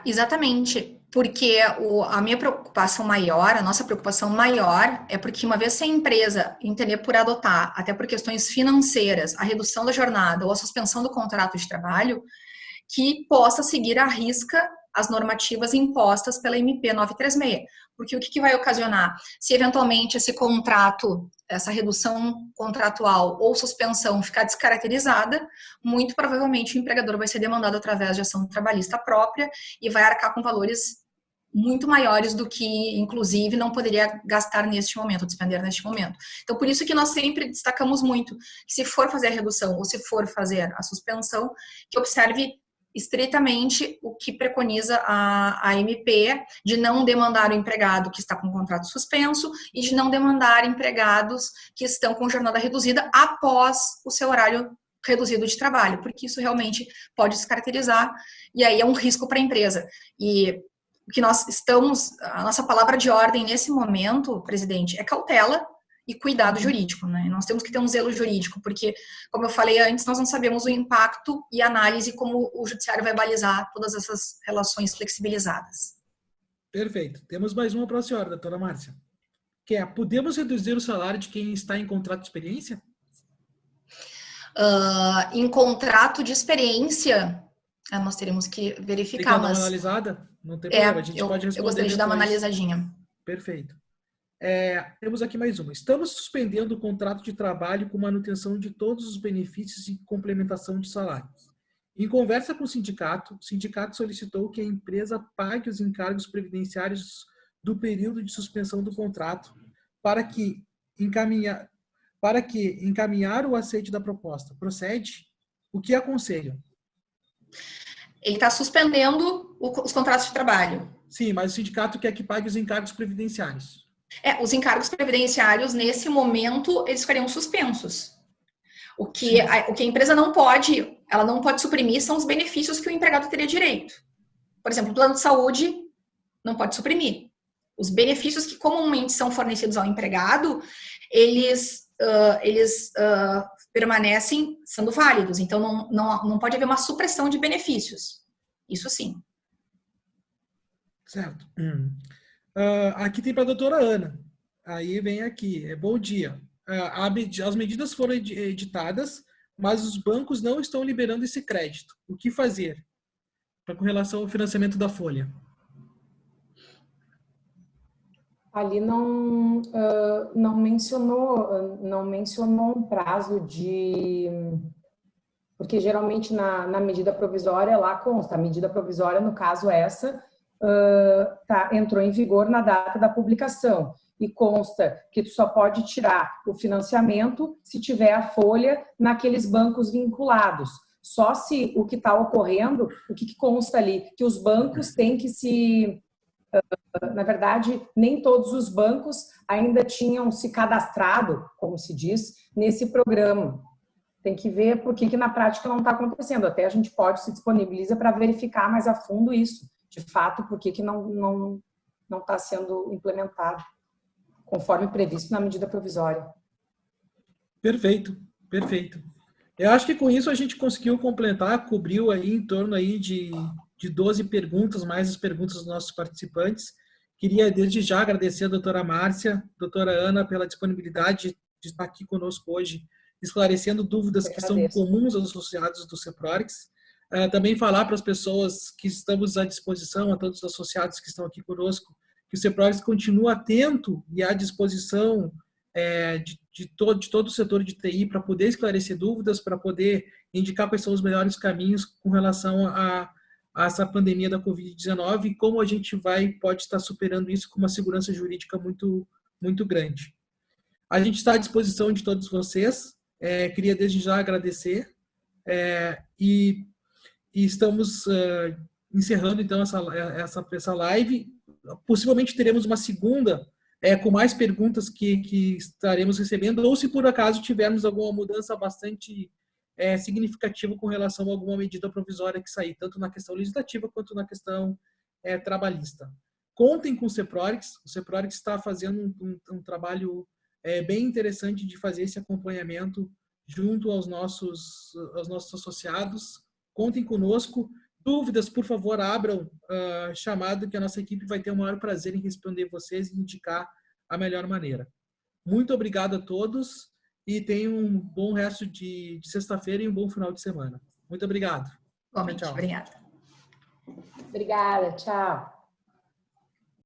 Exatamente, porque a minha preocupação maior, a nossa preocupação maior é porque uma vez se a empresa entender por adotar, até por questões financeiras, a redução da jornada ou a suspensão do contrato de trabalho, que possa seguir à risca as normativas impostas pela MP 936. Porque o que vai ocasionar? Se eventualmente esse contrato, essa redução contratual ou suspensão ficar descaracterizada, muito provavelmente o empregador vai ser demandado através de ação trabalhista própria e vai arcar com valores muito maiores do que, inclusive, não poderia gastar neste momento, despender neste momento. Então, por isso que nós sempre destacamos muito que se for fazer a redução ou se for fazer a suspensão, que observe estritamente o que preconiza a MP de não demandar o empregado que está com o contrato suspenso e de não demandar empregados que estão com jornada reduzida após o seu horário reduzido de trabalho, porque isso realmente pode descaracterizar e aí é um risco para a empresa. E o que nós estamos, a nossa palavra de ordem nesse momento, presidente, é cautela e cuidado jurídico, né? Nós temos que ter um zelo jurídico, porque, como eu falei antes, nós não sabemos o impacto e análise como o judiciário vai balizar todas essas relações flexibilizadas. Perfeito. Temos mais uma para a senhora, doutora Márcia. Que é, podemos reduzir o salário de quem está em contrato de experiência? Em contrato de experiência, nós teremos que verificar. Tem que dar uma analisada? Não tem problema, a gente pode responder. Eu gostaria de dar uma analisadinha. Perfeito. Temos aqui mais uma. Estamos suspendendo o contrato de trabalho com manutenção de todos os benefícios e complementação de salário. Em conversa com o sindicato solicitou que a empresa pague os encargos previdenciários do período de suspensão do contrato para que encaminhar o aceite da proposta. Procede? O que aconselham? Ele está suspendendo os contratos de trabalho. Sim, mas o sindicato quer que pague os encargos previdenciários. Os encargos previdenciários, nesse momento, eles ficariam suspensos. O que a empresa não pode, ela não pode suprimir são os benefícios que o empregado teria direito. Por exemplo, o plano de saúde não pode suprimir. Os benefícios que comumente são fornecidos ao empregado, eles permanecem sendo válidos. Então, não pode haver uma supressão de benefícios. Isso sim. Certo. Aqui tem para a doutora Ana. Aí vem aqui. Bom dia. As medidas foram editadas, mas os bancos não estão liberando esse crédito. O que fazer com relação ao financiamento da folha? Ali não mencionou um prazo de... Porque geralmente na medida provisória lá consta. A medida provisória, no caso essa, entrou em vigor na data da publicação e consta que tu só pode tirar o financiamento se tiver a folha naqueles bancos vinculados. Só se o que está ocorrendo, o que consta ali, que os bancos têm que se... Na verdade, nem todos os bancos ainda tinham se cadastrado, como se diz, nesse programa. Tem que ver por que na prática não está acontecendo. Até a gente se disponibiliza para verificar mais a fundo isso. De fato, por que não está sendo implementado, conforme previsto na medida provisória. Perfeito, perfeito. Eu acho que com isso a gente conseguiu completar, cobriu aí em torno aí de 12 perguntas, mais as perguntas dos nossos participantes. Queria desde já agradecer a doutora Márcia, doutora Ana, pela disponibilidade de estar aqui conosco hoje, esclarecendo dúvidas que são comuns aos associados do CEPRORIX. Também falar para as pessoas que estamos à disposição, a todos os associados que estão aqui conosco, que o CEPRORIX continua atento e à disposição de todo o setor de TI para poder esclarecer dúvidas, para poder indicar quais são os melhores caminhos com relação a essa pandemia da Covid-19 e como a gente pode estar superando isso com uma segurança jurídica muito, muito grande. A gente está à disposição de todos vocês. Queria desde já agradecer e estamos encerrando então essa live. Possivelmente teremos uma segunda com mais perguntas que estaremos recebendo, ou se por acaso tivermos alguma mudança bastante significativa com relação a alguma medida provisória que sair, tanto na questão legislativa quanto na questão trabalhista. Contem com o CEPRORIX está fazendo um trabalho bem interessante de fazer esse acompanhamento junto aos nossos associados. Contem conosco. Dúvidas, por favor, abram chamado, que a nossa equipe vai ter o maior prazer em responder vocês e indicar a melhor maneira. Muito obrigado a todos e tenham um bom resto de sexta-feira e um bom final de semana. Muito obrigado. Bom, tchau. Obrigada. Obrigada, tchau.